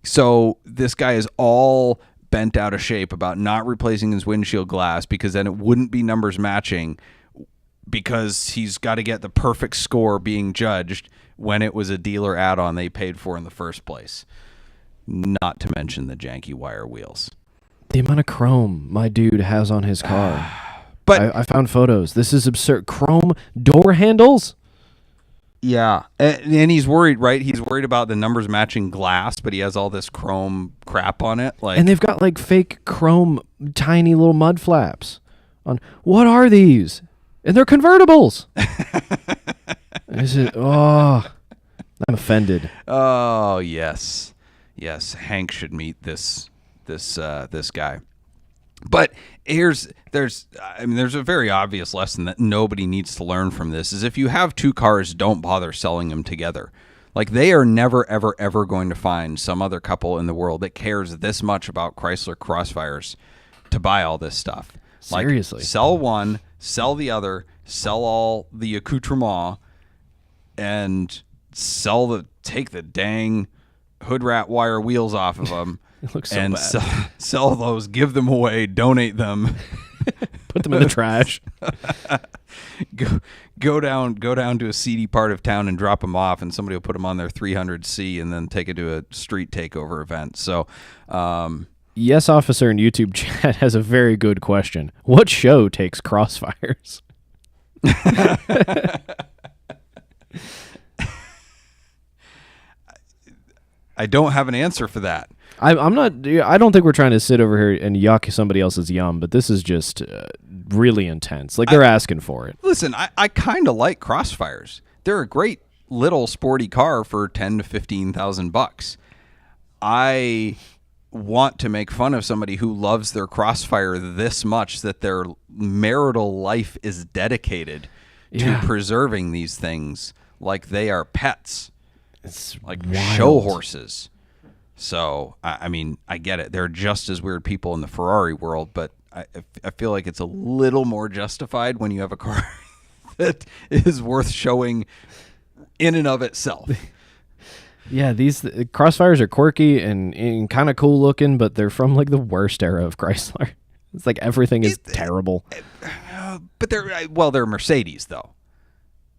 So this guy is all bent out of shape about not replacing his windshield glass because then it wouldn't be numbers matching, because he's got to get the perfect score being judged when it was a dealer add-on they paid for in the first place. Not to mention the janky wire wheels. The amount of chrome my dude has on his car. But I found photos. This is absurd. Chrome door handles? yeah, and he's worried, right? He's worried about the numbers matching glass, but he has all this chrome crap on it. Like, And they've got like fake chrome tiny little mud flaps on. What are these? And they're convertibles. Is it? Oh, I'm offended. oh yes, Hank should meet this guy. But there's a very obvious lesson that nobody needs to learn from this, is if you have two cars, don't bother selling them together. Like, they are never, ever, ever going to find some other couple in the world that cares this much about Chrysler Crossfires to buy all this stuff. Seriously. Like, sell one, sell the other, sell all the accoutrement, and take the dang hood rat wire wheels off of them. It looks so and bad. sell those, give them away, donate them, Put them in the trash. go down to a seedy part of town and drop them off, and somebody will put them on their 300C and then take it to a street takeover event. So, Yes Officer in YouTube chat has a very good question. What show takes Crossfires? I don't have an answer for that. I'm not. I don't think we're trying to sit over here and yuck somebody else's yum, but this is just really intense. Like, they're asking for it. Listen, I kind of like Crossfires. They're a great little sporty car for $10,000 to $15,000. I want to make fun of somebody who loves their Crossfire this much that their marital life is dedicated to preserving these things like they are pets, It's like wild. show horses. So, I mean, I get it. They're just as weird people in the Ferrari world, but I feel like it's a little more justified when you have a car that is worth showing in and of itself. Yeah, these Crossfires are quirky and kind of cool looking, but they're from like the worst era of Chrysler. It's like everything is terrible. But they're Mercedes, though.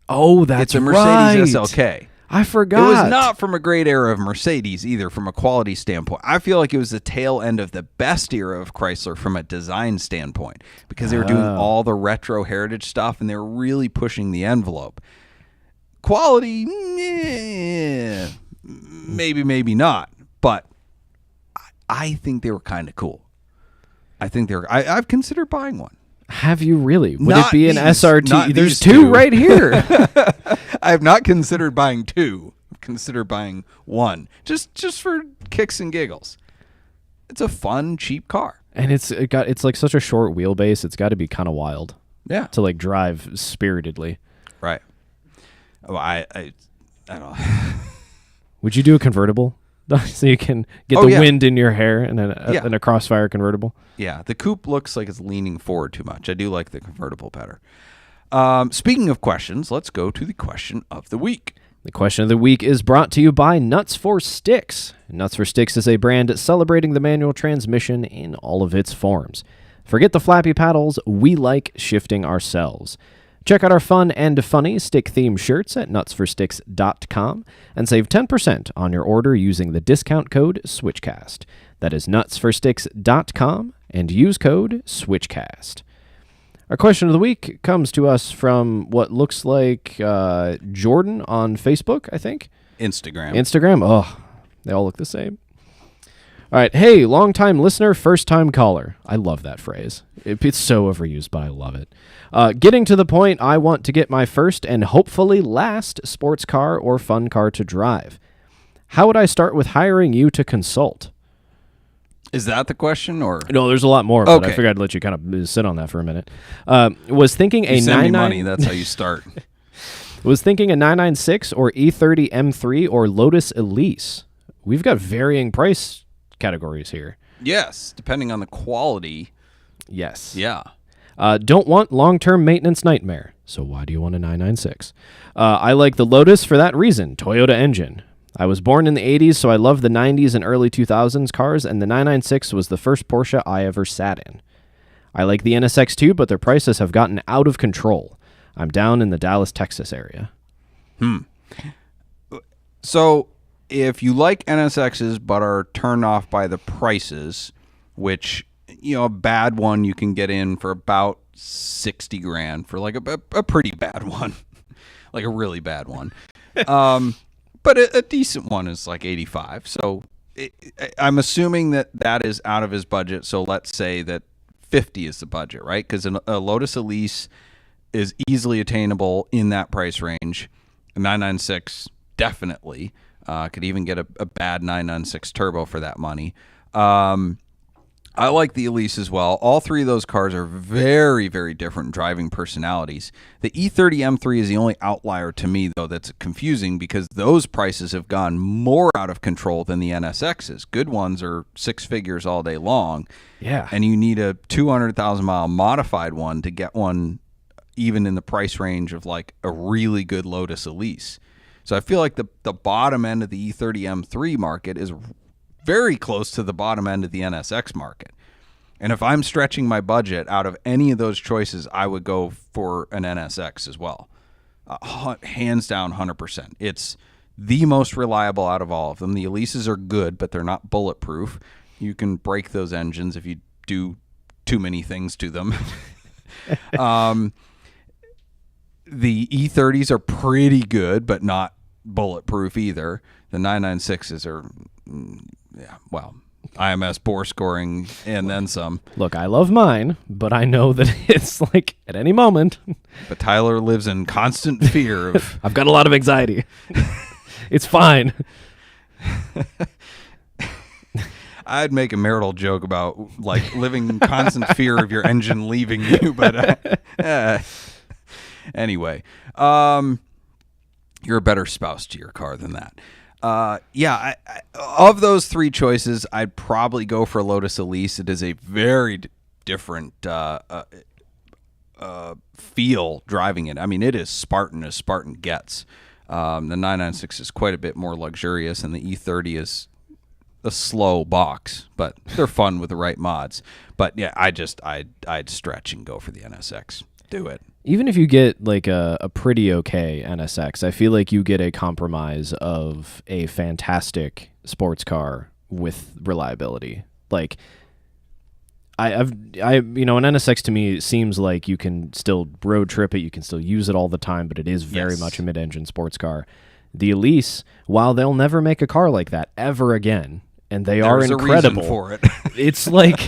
Oh, that's It's a Mercedes right. SLK. I forgot. It was not from a great era of Mercedes either, from a quality standpoint. I feel like it was the tail end of the best era of Chrysler from a design standpoint, because they were doing all the retro heritage stuff and they were really pushing the envelope. Quality, maybe not, but I think they were kind of cool. I think I've considered buying one. Have you really? Would Not it be an these- SRT? not There's these two two. right here. I have not considered buying two. I've considered buying one, just for kicks and giggles. It's a fun, cheap car. And it's like such a short wheelbase. It's got to be kind of wild. Yeah. To like drive spiritedly. Right. Oh, I don't know. Would you do a convertible so you can get Oh, the yeah. wind in your hair and Yeah. a Crossfire convertible? Yeah, the coupe looks like it's leaning forward too much. I do like the convertible better. Speaking of questions, let's go to the question of the week. The question of the week is brought to you by Nuts for Sticks. Nuts for Sticks is a brand celebrating the manual transmission in all of its forms. Forget the flappy paddles, we like shifting ourselves. Check out our fun and funny stick-themed shirts at nutsforsticks.com and save 10% on your order using the discount code SWITCHCAST. That is nutsforsticks.com and use code SWITCHCAST. Our question of the week comes to us from what looks like Jordan on Facebook, I think. Instagram. Oh, they all look the same. All right. Hey, long-time listener, first-time caller. I love that phrase. It's so overused, but I love it. Getting to the point, I want to get my first and hopefully last sports car or fun car to drive. How would I start with hiring you to consult? Is that the question, or no? There's a lot more, but I Okay. figured I'd let you kind of sit on that for a minute. Was thinking you a send me 99 money? That's how you start. was thinking a 996 or E30 M3 or Lotus Elise. We've got varying price categories here. Yes, depending on the quality. Yes. Yeah. Don't want long-term maintenance nightmare. So why do you want a 996? I like the Lotus for that reason. Toyota engine. I was born in the 80s, so I love the 90s and early 2000s cars, and the 996 was the first Porsche I ever sat in. I like the NSX too, but their prices have gotten out of control. I'm down in the Dallas, Texas area. So if you like NSXs but are turned off by the prices, which, you know, a bad one you can get in for about 60 grand for like a pretty bad one, like a really bad one. But a decent one is like 85. So I'm assuming that is out of his budget. So let's say that 50 is the budget, right? Because a Lotus Elise is easily attainable in that price range. A 996 definitely. Could even get a bad 996 turbo for that money. I like the Elise as well. All three of those cars are very, very different driving personalities. The E30 M3 is the only outlier to me, though, that's confusing because those prices have gone more out of control than the NSXs. Good ones are six figures all day long. Yeah. And you need a 200,000-mile modified one to get one even in the price range of like a really good Lotus Elise. So I feel like the bottom end of the E30 M3 market is very close to the bottom end of the NSX market. And if I'm stretching my budget out of any of those choices, I would go for an NSX as well. Hands down, 100%. It's the most reliable out of all of them. The Elises are good, but they're not bulletproof. You can break those engines if you do too many things to them. The E30s are pretty good, but not bulletproof either. The 996s are... yeah, well, IMS bore scoring and then some. Look, I love mine, but I know that it's like at any moment. But Tyler lives in constant fear of... I've got a lot of anxiety. It's fine. I'd make a marital joke about like living in constant fear of your engine leaving you, but anyway, you're a better spouse to your car than that. I, of those three choices, I'd probably go for Lotus Elise. It is a very different feel driving it. I mean, it is Spartan as Spartan gets. The 996 is quite a bit more luxurious, and the E30 is a slow box, but they're fun with the right mods. But yeah, I'd stretch and go for the NSX. Do it. Even if you get like a pretty okay NSX, I feel like you get a compromise of a fantastic sports car with reliability. Like an NSX to me seems like you can still road trip it, you can still use it all the time, but it is very much a mid-engine sports car. The Elise, while they'll never make a car like that ever again, and they are incredible a reason for it. It's like,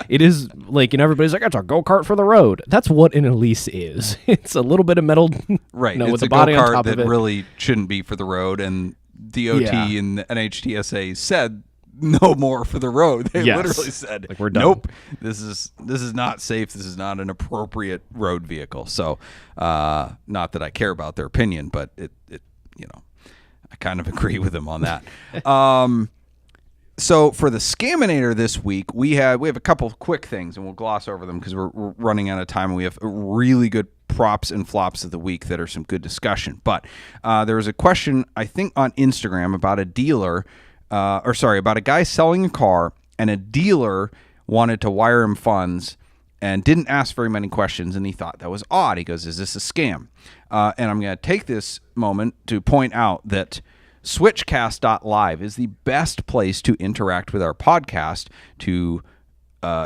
it is like, everybody's like, it's a go-kart for the road. That's what an Elise is. It's a little bit of metal, right? with It's the a body on go-kart top that of it. really shouldn't be for the road, and DOT and the NHTSA said no more for the road. They literally said, like, we're done. Nope, this is not safe. This is not an appropriate road vehicle. So, not that I care about their opinion, but it I kind of agree with them on that. So for the Scaminator this week, we have a couple of quick things, and we'll gloss over them because we're running out of time. And we have really good props and flops of the week that are some good discussion. But there was a question, I think, on Instagram about about a guy selling a car, and a dealer wanted to wire him funds and didn't ask very many questions, and he thought that was odd. He goes, "Is this a scam?" And I'm going to take this moment to point out that switchcast.live is the best place to interact with our podcast, to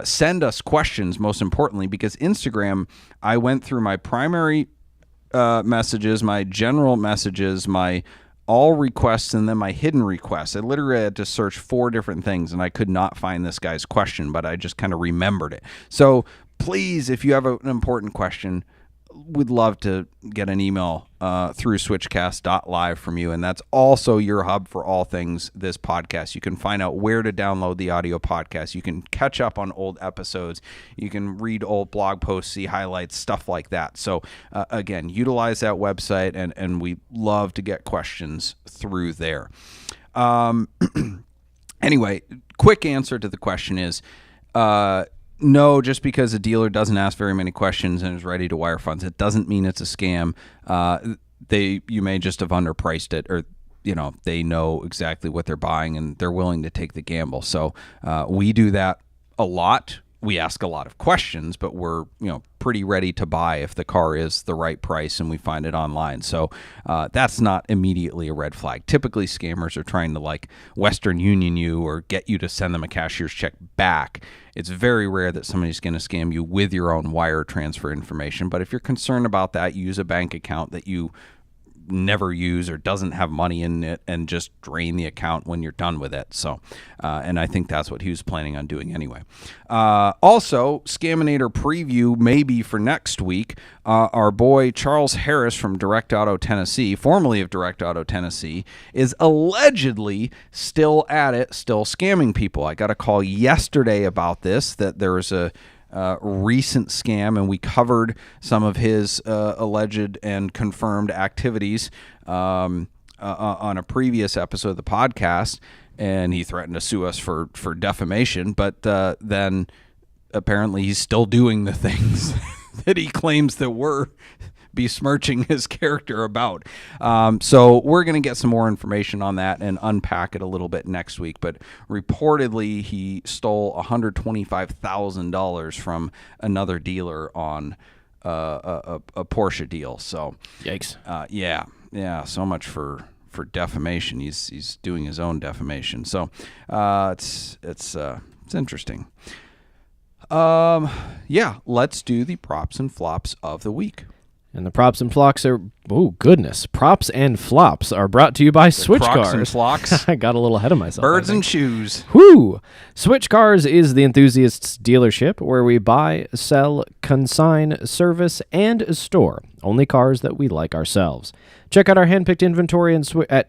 send us questions, most importantly, because Instagram, I went through my primary messages, my general messages, my all requests, and then my hidden requests. I literally had to search 4 different things, and I could not find this guy's question, but I just kind of remembered it. So please, if you have an important question, we'd love to get an email through switchcast.live from you, and that's also your hub for all things this podcast. You can find out where to download the audio podcast. You can catch up on old episodes. You can read old blog posts, see highlights, stuff like that. So again, utilize that website, and we love to get questions through there. Anyway, quick answer to the question is no, just because a dealer doesn't ask very many questions and is ready to wire funds, it doesn't mean it's a scam. You may just have underpriced it, or they know exactly what they're buying and they're willing to take the gamble. So we do that a lot. We ask a lot of questions, but we're pretty ready to buy if the car is the right price and we find it online. So that's not immediately a red flag. Typically, scammers are trying to Western Union you or get you to send them a cashier's check back. It's very rare that somebody's going to scam you with your own wire transfer information. But if you're concerned about that, use a bank account that you never use or doesn't have money in it, and just drain the account when you're done with it. So, and I think that's what he was planning on doing anyway. Also, Scaminator preview maybe for next week. Our boy Charles Harris from Direct Auto Tennessee, formerly of Direct Auto Tennessee, is allegedly still at it, still scamming people. I got a call yesterday about this, that there was a recent scam, and we covered some of his alleged and confirmed activities on a previous episode of the podcast, and he threatened to sue us for defamation, but then apparently he's still doing the things that he claims that we're besmirching his character about. So we're going to get some more information on that and unpack it a little bit next week. But reportedly, he stole $125,000 from another dealer on a Porsche deal. So yikes. Yeah. So much for defamation. He's doing his own defamation. So it's interesting. Let's do the props and flops of the week. And the props and flops are, props and flops are brought to you by Switch Crocs Cars. and flocks. I got a little ahead of myself. Birds and shoes. Whoo! Switch Cars is the enthusiast's dealership where we buy, sell, consign, service, and store only cars that we like ourselves. Check out our handpicked inventory at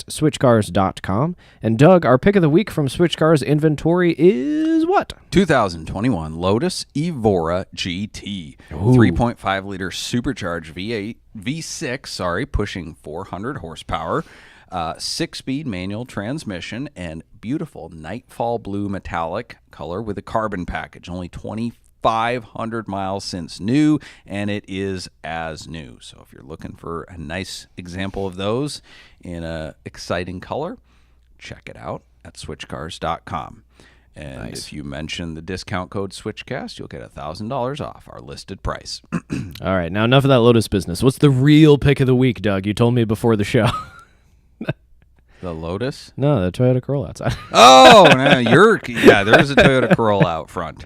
switchcars.com. And Doug, our pick of the week from Switch Cars inventory is what? 2021 Lotus Evora GT. 3.5 liter supercharged V6, pushing 400 horsepower. 6-speed manual transmission and beautiful nightfall blue metallic color with a carbon package. Only 2,500 miles since new, and it is as new. So if you're looking for a nice example of those in a exciting color, check it out at switchcars.com. And nice. If you mention the discount code SWITCHCAST, you'll get $1,000 off our listed price. All right, now enough of that Lotus business. What's the real pick of the week, Doug? You told me before the show. The Lotus? No, the Toyota Corolla outside. Oh, no, there's a Toyota Corolla out front.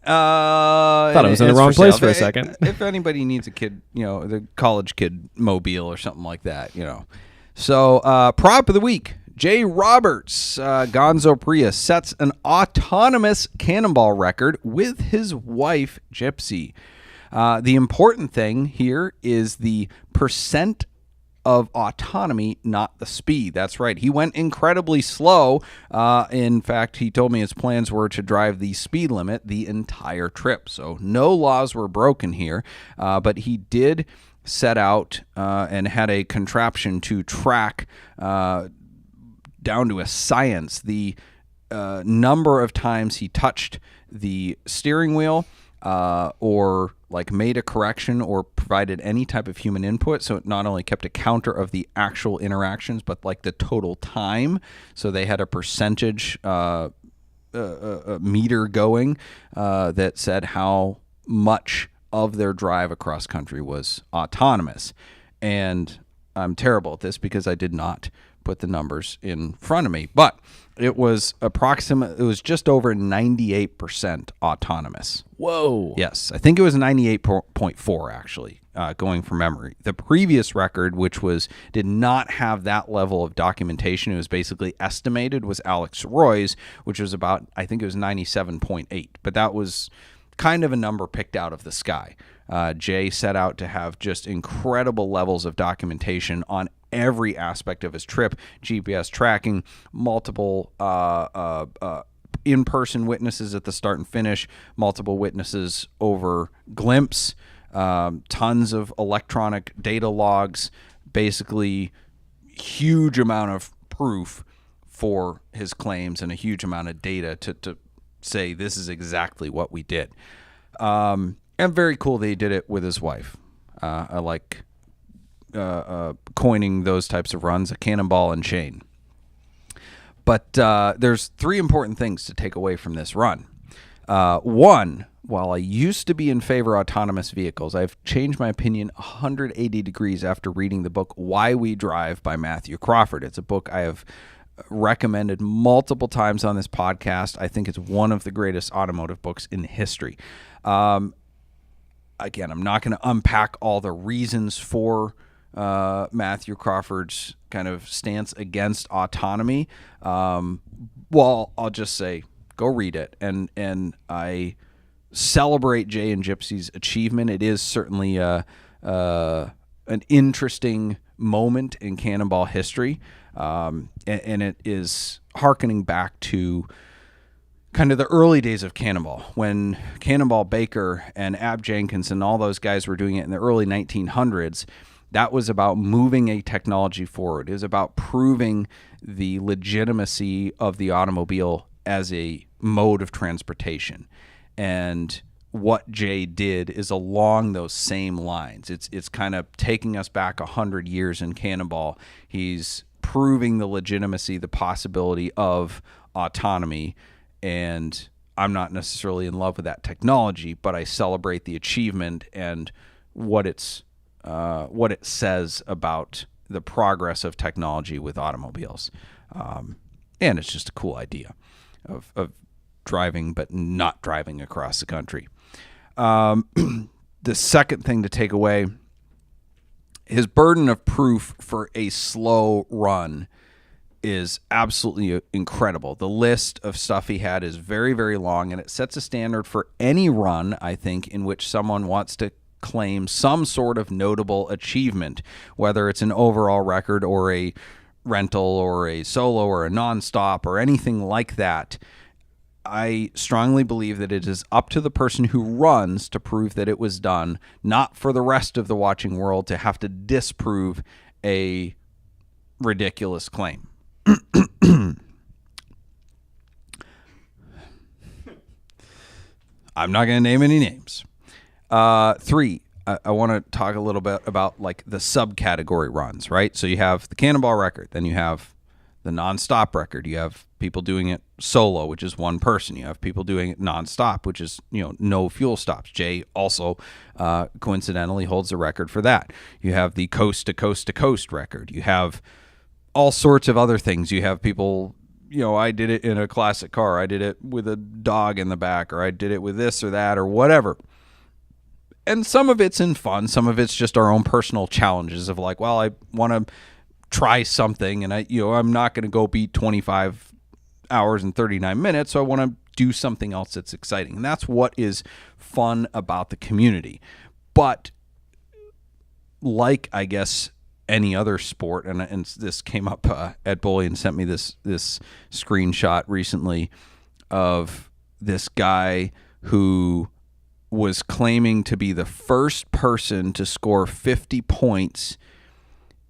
Thought I was in the wrong place for a second. If anybody needs a kid, the college kid mobile or something like that, So, prop of the week. Jay Roberts, Gonzo Prius, sets an autonomous cannonball record with his wife, Gypsy. The important thing here is the percent of autonomy, not the speed. That's right. He went incredibly slow. In fact, he told me his plans were to drive the speed limit the entire trip. So no laws were broken here, but he did set out and had a contraption to track down to a science the number of times he touched the steering wheel or like made a correction or provided any type of human input. So it not only kept a counter of the actual interactions, but like the total time. So they had a percentage meter going that said how much of their drive across country was autonomous. And I'm terrible at this because I did not put the numbers in front of me, but it was just over 98% autonomous. Whoa. Yes, I think it was 98.4 actually, going from memory. The previous record, which did not have that level of documentation, it was basically estimated, was Alex Roy's, which was about, I think it was 97.8, but that was kind of a number picked out of the sky. Jay set out to have just incredible levels of documentation on every aspect of his trip, GPS tracking, multiple in-person witnesses at the start and finish, multiple witnesses over Glimpse, tons of electronic data logs, basically huge amount of proof for his claims and a huge amount of data to say this is exactly what we did. And very cool that he did it with his wife. I like coining those types of runs, a cannonball and chain. But there's three important things to take away from this run. One, while I used to be in favor of autonomous vehicles, I've changed my opinion 180 degrees after reading the book Why We Drive by Matthew Crawford. It's a book I have recommended multiple times on this podcast. I think it's one of the greatest automotive books in history. Again, I'm not going to unpack all the reasons for Matthew Crawford's kind of stance against autonomy. Well, I'll just say, go read it. And I celebrate Jay and Gypsy's achievement. It is certainly an interesting moment in Cannonball history. And it is hearkening back to kind of the early days of Cannonball, when Cannonball Baker and Ab Jenkins and all those guys were doing it in the early 1900s. That was about moving a technology forward. It was about proving the legitimacy of the automobile as a mode of transportation. And what Jay did is along those same lines. It's kind of taking us back 100 years in Cannonball. He's proving the legitimacy, the possibility of autonomy. And I'm not necessarily in love with that technology, but I celebrate the achievement and what it says about the progress of technology with automobiles. And it's just a cool idea of driving, but not driving across the country. The second thing to take away, his burden of proof for a slow run is absolutely incredible. The list of stuff he had is very, very long, and it sets a standard for any run, I think, in which someone wants to claim some sort of notable achievement, whether it's an overall record or a rental or a solo or a nonstop or anything like that. I strongly believe that it is up to the person who runs to prove that it was done, not for the rest of the watching world to have to disprove a ridiculous claim. I'm not going to name any names. Three, I want to talk a little bit about like the subcategory runs, right? So you have the Cannonball record, then you have the nonstop record. You have people doing it solo, which is one person. You have people doing it nonstop, which is, no fuel stops. Jay also coincidentally holds the record for that. You have the coast to coast to coast record. You have all sorts of other things. You have people, I did it in a classic car. I did it with a dog in the back, or I did it with this or that or whatever. And some of it's in fun. Some of it's just our own personal challenges of like, well, I want to try something and I'm not going to go beat 25 hours and 39 minutes. So I want to do something else that's exciting. And that's what is fun about the community. But like, I guess, any other sport, and this came up, Ed Bullion sent me this screenshot recently of this guy who was claiming to be the first person to score 50 points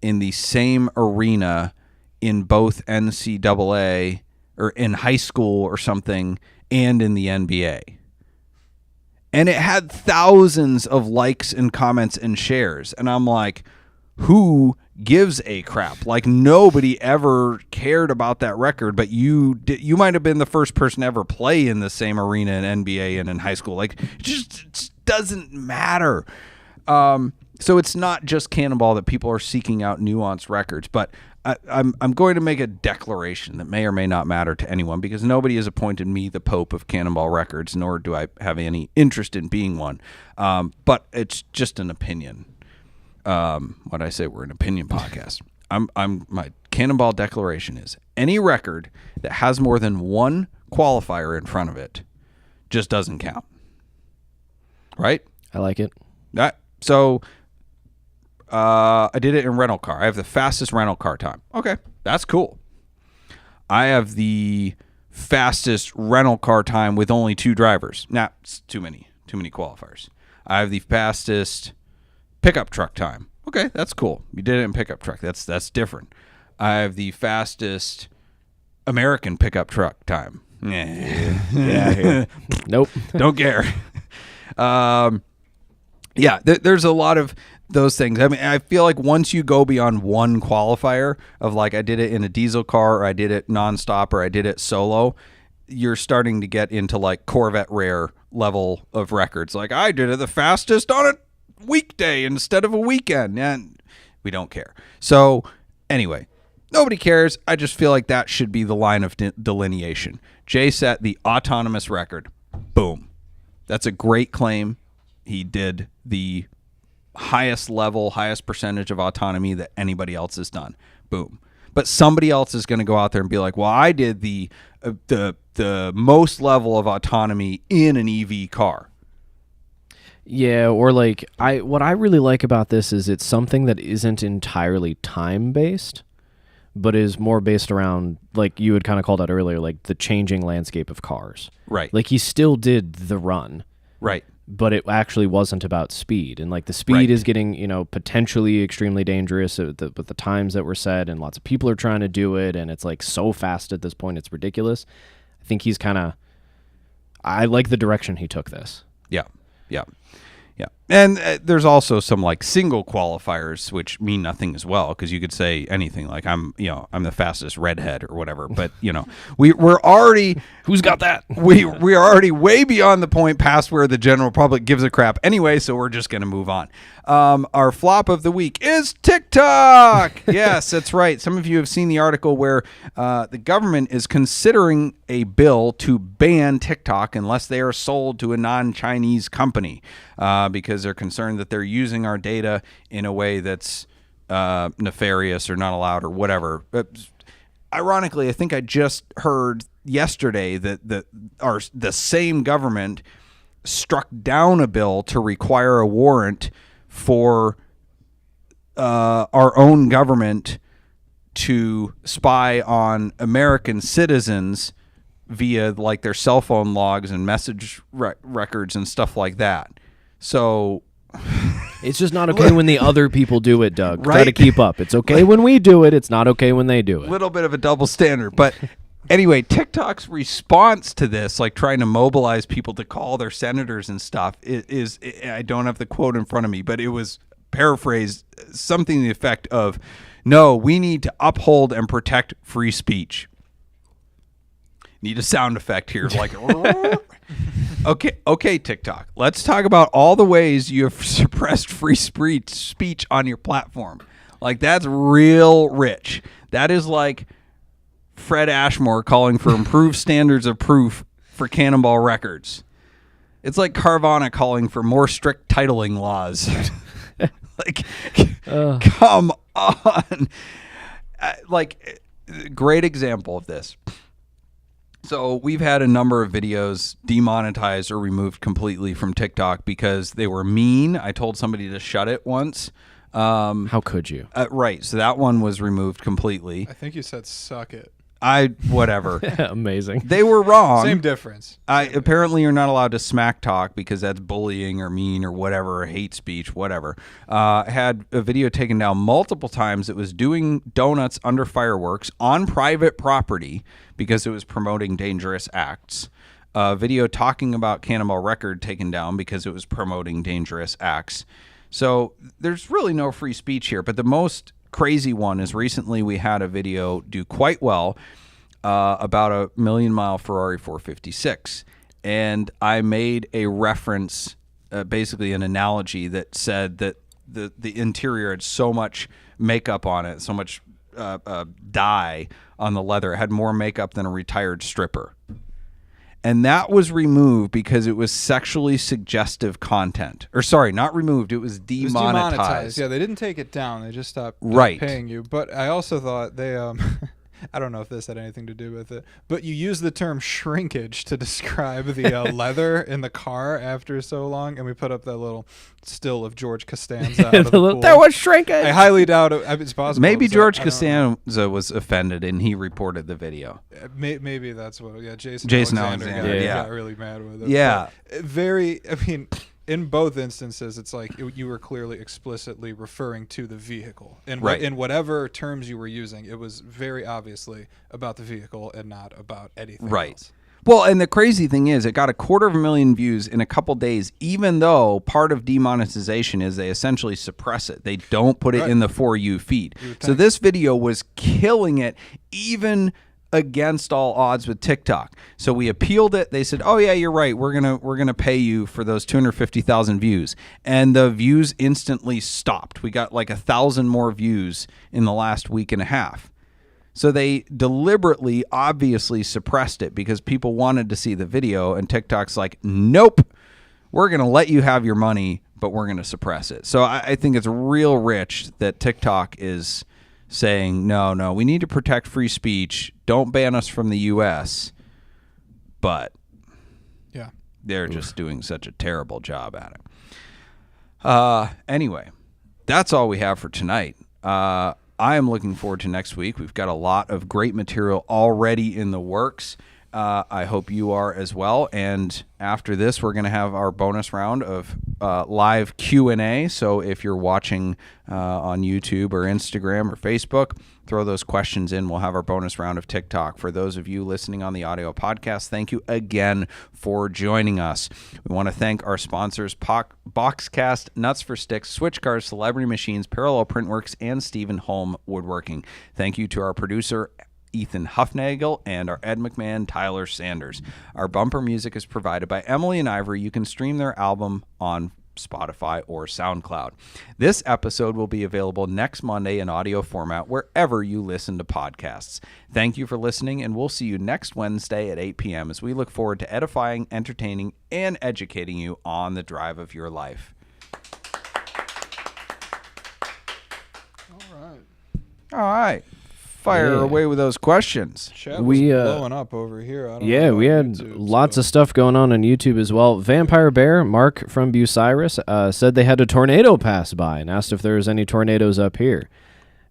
in the same arena in both NCAA or in high school or something and in the NBA. And it had thousands of likes and comments and shares. And I'm like, who gives a crap? Like, nobody ever cared about that record, but you might have been the first person to ever play in the same arena in NBA and in high school. Like, it just doesn't matter. So it's not just Cannonball that people are seeking out nuanced records, but I'm going to make a declaration that may or may not matter to anyone, because nobody has appointed me the Pope of Cannonball Records, nor do I have any interest in being one. But it's just an opinion. What I say, we're an opinion podcast. My Cannonball declaration is any record that has more than one qualifier in front of it just doesn't count. Right? I like it. So I did it in rental car. I have the fastest rental car time. Okay, that's cool. I have the fastest rental car time with only 2 drivers. Nah, it's too many qualifiers. I have the fastest pickup truck time. Okay, that's cool. You did it in pickup truck. That's different. I have the fastest American pickup truck time. Yeah. Nope. Don't care. Yeah, there's a lot of those things. I mean, I feel like once you go beyond one qualifier of like, I did it in a diesel car, or I did it nonstop, or I did it solo, you're starting to get into like Corvette rare level of records. Like, I did it the fastest on a weekday instead of a weekend, and we don't care. So anyway, nobody cares. I just feel like that should be the line of delineation. Jay set the autonomous record. Boom. That's a great claim. He did the highest level, highest percentage of autonomy that anybody else has done. Boom. But somebody else is going to go out there and be like, well, I did the most level of autonomy in an EV car. Yeah, or like what I really like about this is it's something that isn't entirely time based, but is more based around, like you had kind of called out earlier, like the changing landscape of cars. Right. Like he still did the run. Right. But it actually wasn't about speed. And like the speed is getting, potentially extremely dangerous with the times that were set, and lots of people are trying to do it, and it's like so fast at this point, it's ridiculous. I think he's I like the direction he took this. Yeah. Yeah. Yeah. And there's also some like single qualifiers which mean nothing as well, because you could say anything like I'm the fastest redhead or whatever, but we're already who's got that? We are already way beyond the point past where the general public gives a crap anyway, so we're just going to move on. Our flop of the week is TikTok. Yes, that's right. Some of you have seen the article where the government is considering a bill to ban TikTok unless they are sold to a non-Chinese company, because they're concerned that they're using our data in a way that's nefarious or not allowed or whatever. But ironically, I think I just heard yesterday that the same government struck down a bill to require a warrant for our own government to spy on American citizens via like their cell phone logs and message records and stuff like that. So it's just not okay when the other people do it, Doug. Right? Try to keep up. It's okay when we do it. It's not okay when they do it. Little bit of a double standard. But anyway, TikTok's response to this, like trying to mobilize people to call their senators and stuff, is I don't have the quote in front of me, but it was paraphrased something to the effect of, no, we need to uphold and protect free speech. Need a sound effect here. Like, okay, TikTok. Let's talk about all the ways you have suppressed free speech on your platform. Like, that's real rich. That is like Fred Ashmore calling for improved standards of proof for Cannonball Records. It's like Carvana calling for more strict titling laws. Like, come on. Great example of this. So we've had a number of videos demonetized or removed completely from TikTok because they were mean. I told somebody to shut it once. How could you? Right. So that one was removed completely. I think you said suck it. Whatever. Amazing. They were wrong. Same difference. Apparently, you're not allowed to smack talk because that's bullying or mean or whatever, or hate speech, whatever. Had a video taken down multiple times. It was doing donuts under fireworks on private property because it was promoting dangerous acts. Video talking about Cannonball Record taken down because it was promoting dangerous acts. So there's really no free speech here. But the most crazy one is recently we had a video do quite well about a million-mile Ferrari 456. And I made a reference, basically an analogy that said that the interior had so much makeup on it, so much dye on the leather. It had more makeup than a retired stripper. And that was removed because it was sexually suggestive content. Or sorry, not removed. It was demonetized. Demonetized. Yeah, they didn't take it down. They just stopped paying you. But I also thought they I don't know if this had anything to do with it, but you use the term shrinkage to describe the leather in the car after so long, and we put up that little still of George Costanza out of the pool. That was shrinkage. I highly doubt it's possible. Maybe George Costanza was offended and he reported the video. Maybe that's what. Yeah, Jason Alexander got really mad with it. Yeah, in both instances, it's like you were clearly explicitly referring to the vehicle. And right. In whatever terms you were using, it was very obviously about the vehicle and not about anything else. Well, and the crazy thing is it got 250,000 views in a couple days, even though part of demonetization is they essentially suppress it. They don't put it in the For You feed. So this video was killing it, even against all odds with TikTok. So we appealed it. They said, "Oh yeah, you're right. We're gonna pay you for those 250,000 views." And the views instantly stopped. We got like 1,000 more views in the last week and a half. So they deliberately, obviously suppressed it because people wanted to see the video, and TikTok's like, "Nope, we're gonna let you have your money, but we're gonna suppress it." So I think it's real rich that TikTok is saying, no, we need to protect free speech. Don't ban us from the U.S. But yeah, they're just doing such a terrible job at it. Anyway, that's all we have for tonight. I am looking forward to next week. We've got a lot of great material already in the works. I hope you are as well. And after this, we're going to have our bonus round of live Q&A. So if you're watching on YouTube or Instagram or Facebook, throw those questions in. We'll have our bonus round of TikTok. For those of you listening on the audio podcast, thank you again for joining us. We want to thank our sponsors, Boxcast, Nuts for Sticks, Switch Cars, Celebrity Machines, Parallel Printworks, and Stephen Holm Woodworking. Thank you to our producer, Ethan Huffnagel, and our Ed McMahon, Tyler Sanders. Our bumper music is provided by Emily and Ivory. You can stream their album on Spotify or SoundCloud. This episode will be available next Monday in audio format wherever you listen to podcasts. Thank you for listening, and we'll see you next Wednesday at 8 p.m. as we look forward to edifying, entertaining, and educating you on the drive of your life. All right. Fire away with those questions. Chat was blowing up over here. I don't know we had YouTube, lots of stuff going on YouTube as well. Vampire Bear, Mark from Bucyrus, said they had a tornado pass by and asked if there was any tornadoes up here.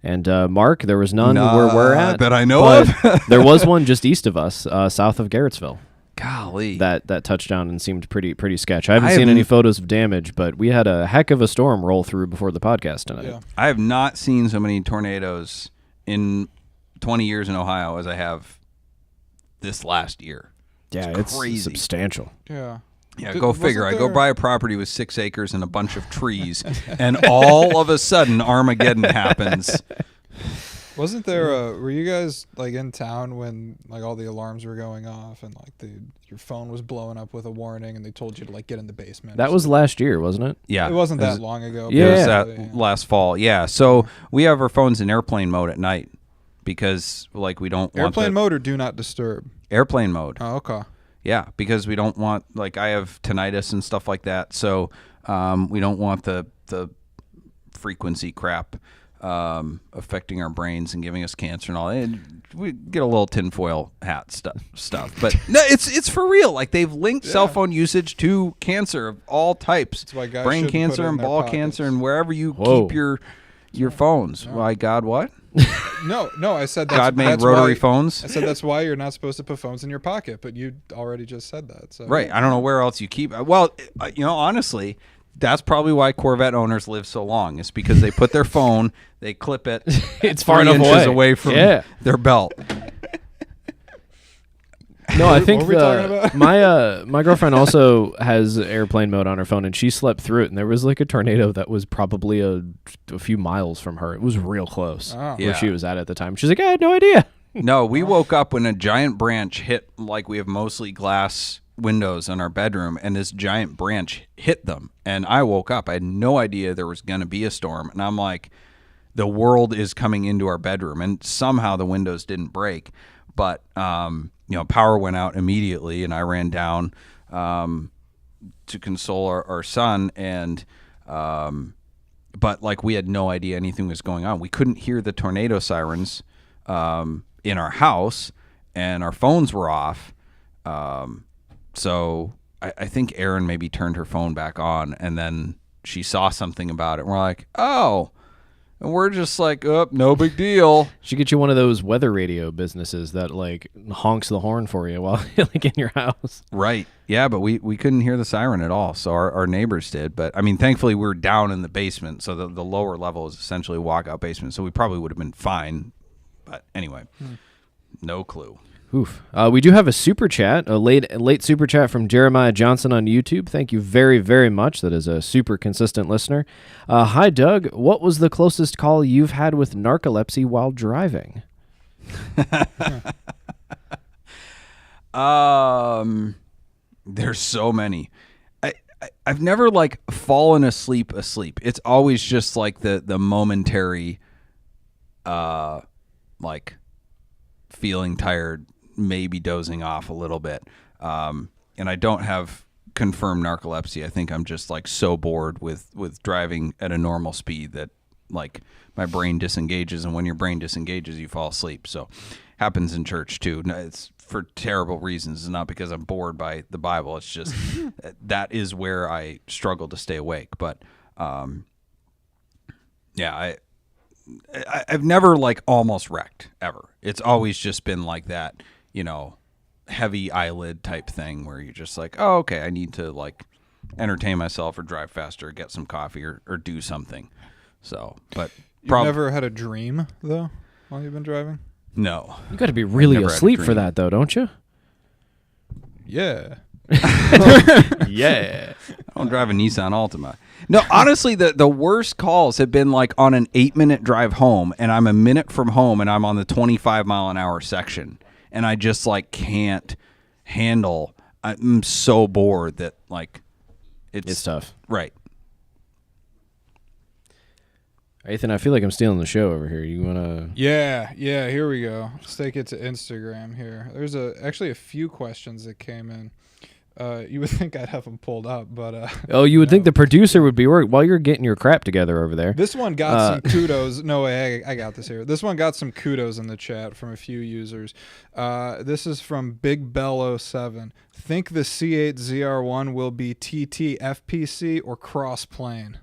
And Mark, there was none where we're at. That I know of. There was one just east of us, south of Garrettsville. Golly. That touched down and seemed pretty sketch. I haven't seen any photos of damage, but we had a heck of a storm roll through before the podcast tonight. Yeah. I have not seen so many tornadoes in 20 years in Ohio as I have this last year. Yeah, it's crazy. Substantial. Yeah. Yeah, go figure. I go buy a property with 6 acres and a bunch of trees, and all of a sudden Armageddon happens. Wasn't there were you guys like in town when like all the alarms were going off and like your phone was blowing up with a warning and they told you to like get in the basement? That was last year, wasn't it? Yeah. It wasn't that long ago. Yeah. It was that last fall. Yeah. So we have our phones in airplane mode at night because like we don't want airplane mode or do not disturb? Airplane mode. Oh, okay. Yeah, because we don't want, like, I have tinnitus and stuff like that, so we don't want the frequency crap affecting our brains and giving us cancer and all. And we get a little tinfoil hat stuff, but no, it's for real. Like they've linked cell phone usage to cancer of all types, That's why guys brain shouldn't put cancer it in and their ball pockets. cancer and wherever you keep your Your phones. No. Why, God, what? No, I said God made rotary phones. I said that's why you're not supposed to put phones in your pocket, but you already just said that. So. Right. I don't know where else you keep. Well, honestly, that's probably why Corvette owners live so long. It's because they put their phone, they clip it. It's far enough away from their belt. No, I think my girlfriend also has airplane mode on her phone, and she slept through it. And there was like a tornado that was probably a few miles from her. It was real close where she was at the time. She's like, I had no idea. No, we woke up when a giant branch hit. Like, we have mostly glass windows in our bedroom, and this giant branch hit them. And I woke up. I had no idea there was going to be a storm, and I'm like, the world is coming into our bedroom, and somehow the windows didn't break, but power went out immediately, and I ran down to console our son, and but like, we had no idea anything was going on. We couldn't hear the tornado sirens in our house, and our phones were off. So I think Erin maybe turned her phone back on, and then she saw something about it, and we're like, oh. And we're just like, oh, no big deal. Should get you one of those weather radio businesses that like honks the horn for you while like in your house. Right. Yeah, but we couldn't hear the siren at all. So our neighbors did. But I mean, thankfully we were down in the basement. So the lower level is essentially a walkout basement. So we probably would have been fine. But anyway, no clue. Oof. We do have a super chat, a late super chat from Jeremiah Johnson on YouTube. Thank you very, very much. That is a super consistent listener. Hi, Doug. What was the closest call you've had with narcolepsy while driving? There's so many. I've never like fallen asleep. It's always just like the momentary, like feeling tired, maybe dozing off a little bit. And I don't have confirmed narcolepsy. I think I'm just like so bored with driving at a normal speed that like my brain disengages, and when your brain disengages, you fall asleep. So happens in church too. It's for terrible reasons. It's not because I'm bored by the Bible. It's just that is where I struggle to stay awake. But I've never like almost wrecked ever. It's always just been like that, heavy eyelid type thing where you're just like, oh, okay, I need to like entertain myself or drive faster, or get some coffee or do something. So, but you've never had a dream though while you've been driving? No. You got to be really asleep for that though, don't you? Yeah. Yeah. I don't drive a Nissan Altima. No, honestly, the worst calls have been like on an 8-minute drive home, and I'm a minute from home, and I'm on the 25-mile-an-hour section, and I just like can't handle. I'm so bored that like it's tough. Right. Ethan, I feel like I'm stealing the show over here. You wanna? Yeah. Here we go. Let's take it to Instagram here. There's actually a few questions that came in. You would think I'd have them pulled up, but you would think the producer would be worried while you're getting your crap together over there. This one got some kudos. No way, I got this here. This one got some kudos in the chat from a few users. This is from Big Bell 07. Think the C8 ZR1 will be TT FPC or cross plane?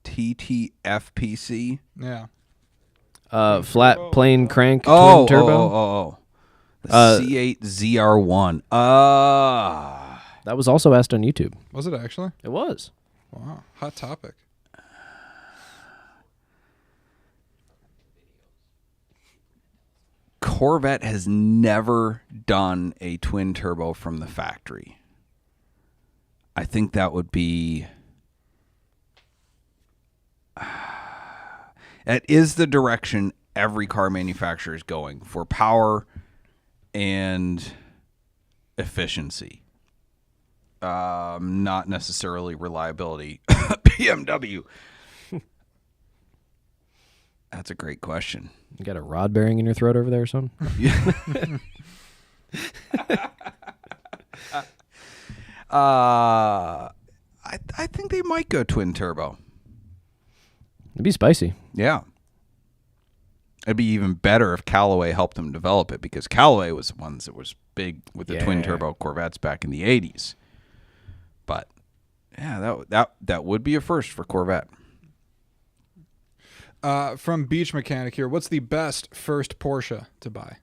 TTFPC? Yeah. Flat plane crank twin turbo. Oh. The C8 ZR1. That was also asked on YouTube. Was it actually? It was. Wow. Hot topic. Corvette has never done a twin turbo from the factory. I think that would be... That is the direction every car manufacturer is going for power and efficiency. Not necessarily reliability. BMW. That's a great question. You got a rod bearing in your throat over there or something? I think they might go twin turbo. It'd be spicy. Yeah. It'd be even better if Callaway helped them develop it, because Callaway was the ones that was big with the twin turbo Corvettes back in the 80s. But yeah, that would be a first for Corvette. From Beach Mechanic here, what's the best first Porsche to buy?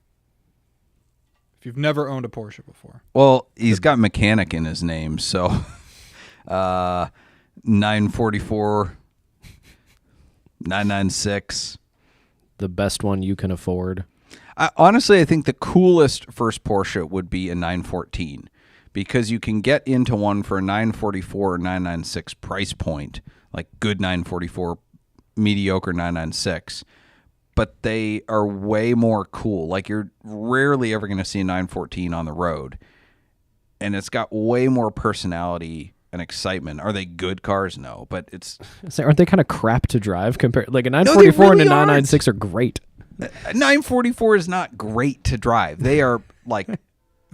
If you've never owned a Porsche before. Well, he's got mechanic in his name, so 944, 996. The best one you can afford. Honestly, I think the coolest first Porsche would be a 914 because you can get into one for a 944 or 996 price point, like good 944, mediocre 996. But they are way more cool. Like, you're rarely ever going to see a 914 on the road. And it's got way more personality and excitement. Are they good cars? No, but it's... So aren't they kind of crap to drive compared? Like a 944 and a 996 are great. 944 is not great to drive. They are like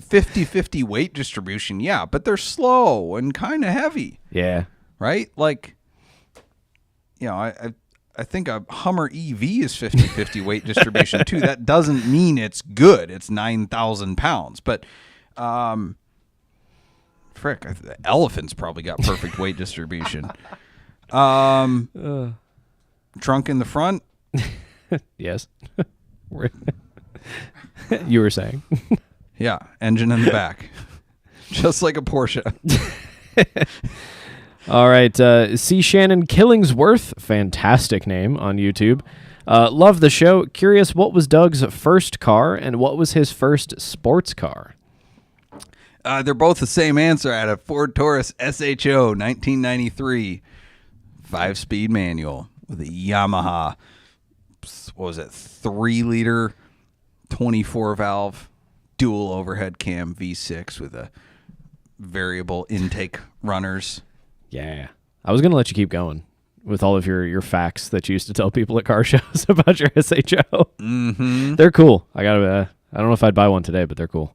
50-50 weight distribution, yeah, but they're slow and kind of heavy. Yeah. Right? Like, you know, I think a Hummer EV is 50-50 weight distribution too. That doesn't mean it's good. It's 9,000 pounds. But, frick, the Elephant's probably got perfect weight distribution. Trunk in the front. Yes. You were saying. Yeah, engine in the back. Just like a Porsche. All right, C. Shannon Killingsworth, fantastic name on YouTube. Love the show. Curious, what was Doug's first car and what was his first sports car? They're both the same answer. I had a Ford Taurus SHO 1993 5-speed manual with a Yamaha, what was it, 3-liter 24-valve dual overhead cam V6 with a variable intake runners. Yeah. I was going to let you keep going with all of your facts that you used to tell people at car shows about your SHO. Mm-hmm. They're cool. I don't know if I'd buy one today, but they're cool.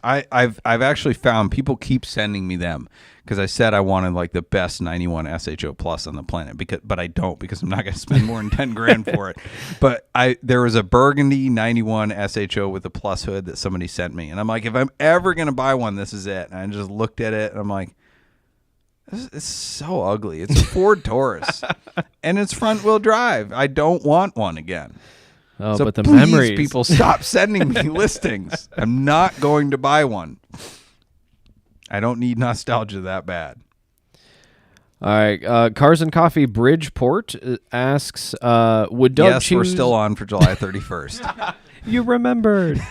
I've actually found people keep sending me them because I said I wanted like the best 91 SHO Plus on the planet, but I don't, because I'm not going to spend more than 10 grand for it. But there was a burgundy 91 SHO with a Plus hood that somebody sent me, and I'm like, if I'm ever going to buy one, this is it. And I just looked at it and I'm like, it's so ugly. It's a Ford Taurus and it's front wheel drive. I don't want one again. Oh, so but the please, memories. people, stop sending me listings. I'm not going to buy one. I don't need nostalgia that bad. All right. Cars and Coffee Bridgeport asks, would Doug choose... Yes, we're still on for July 31st. You remembered.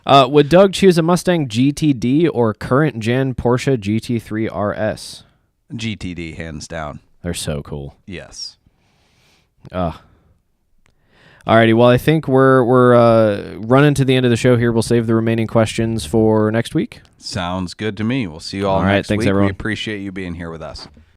Would Doug choose a Mustang GTD or current gen Porsche GT3 RS? GTD, hands down. They're so cool. Yes. Alrighty, well, I think we're running to the end of the show here. We'll save the remaining questions for next week. Sounds good to me. We'll see you all right, next thanks, week. everyone. We appreciate you being here with us.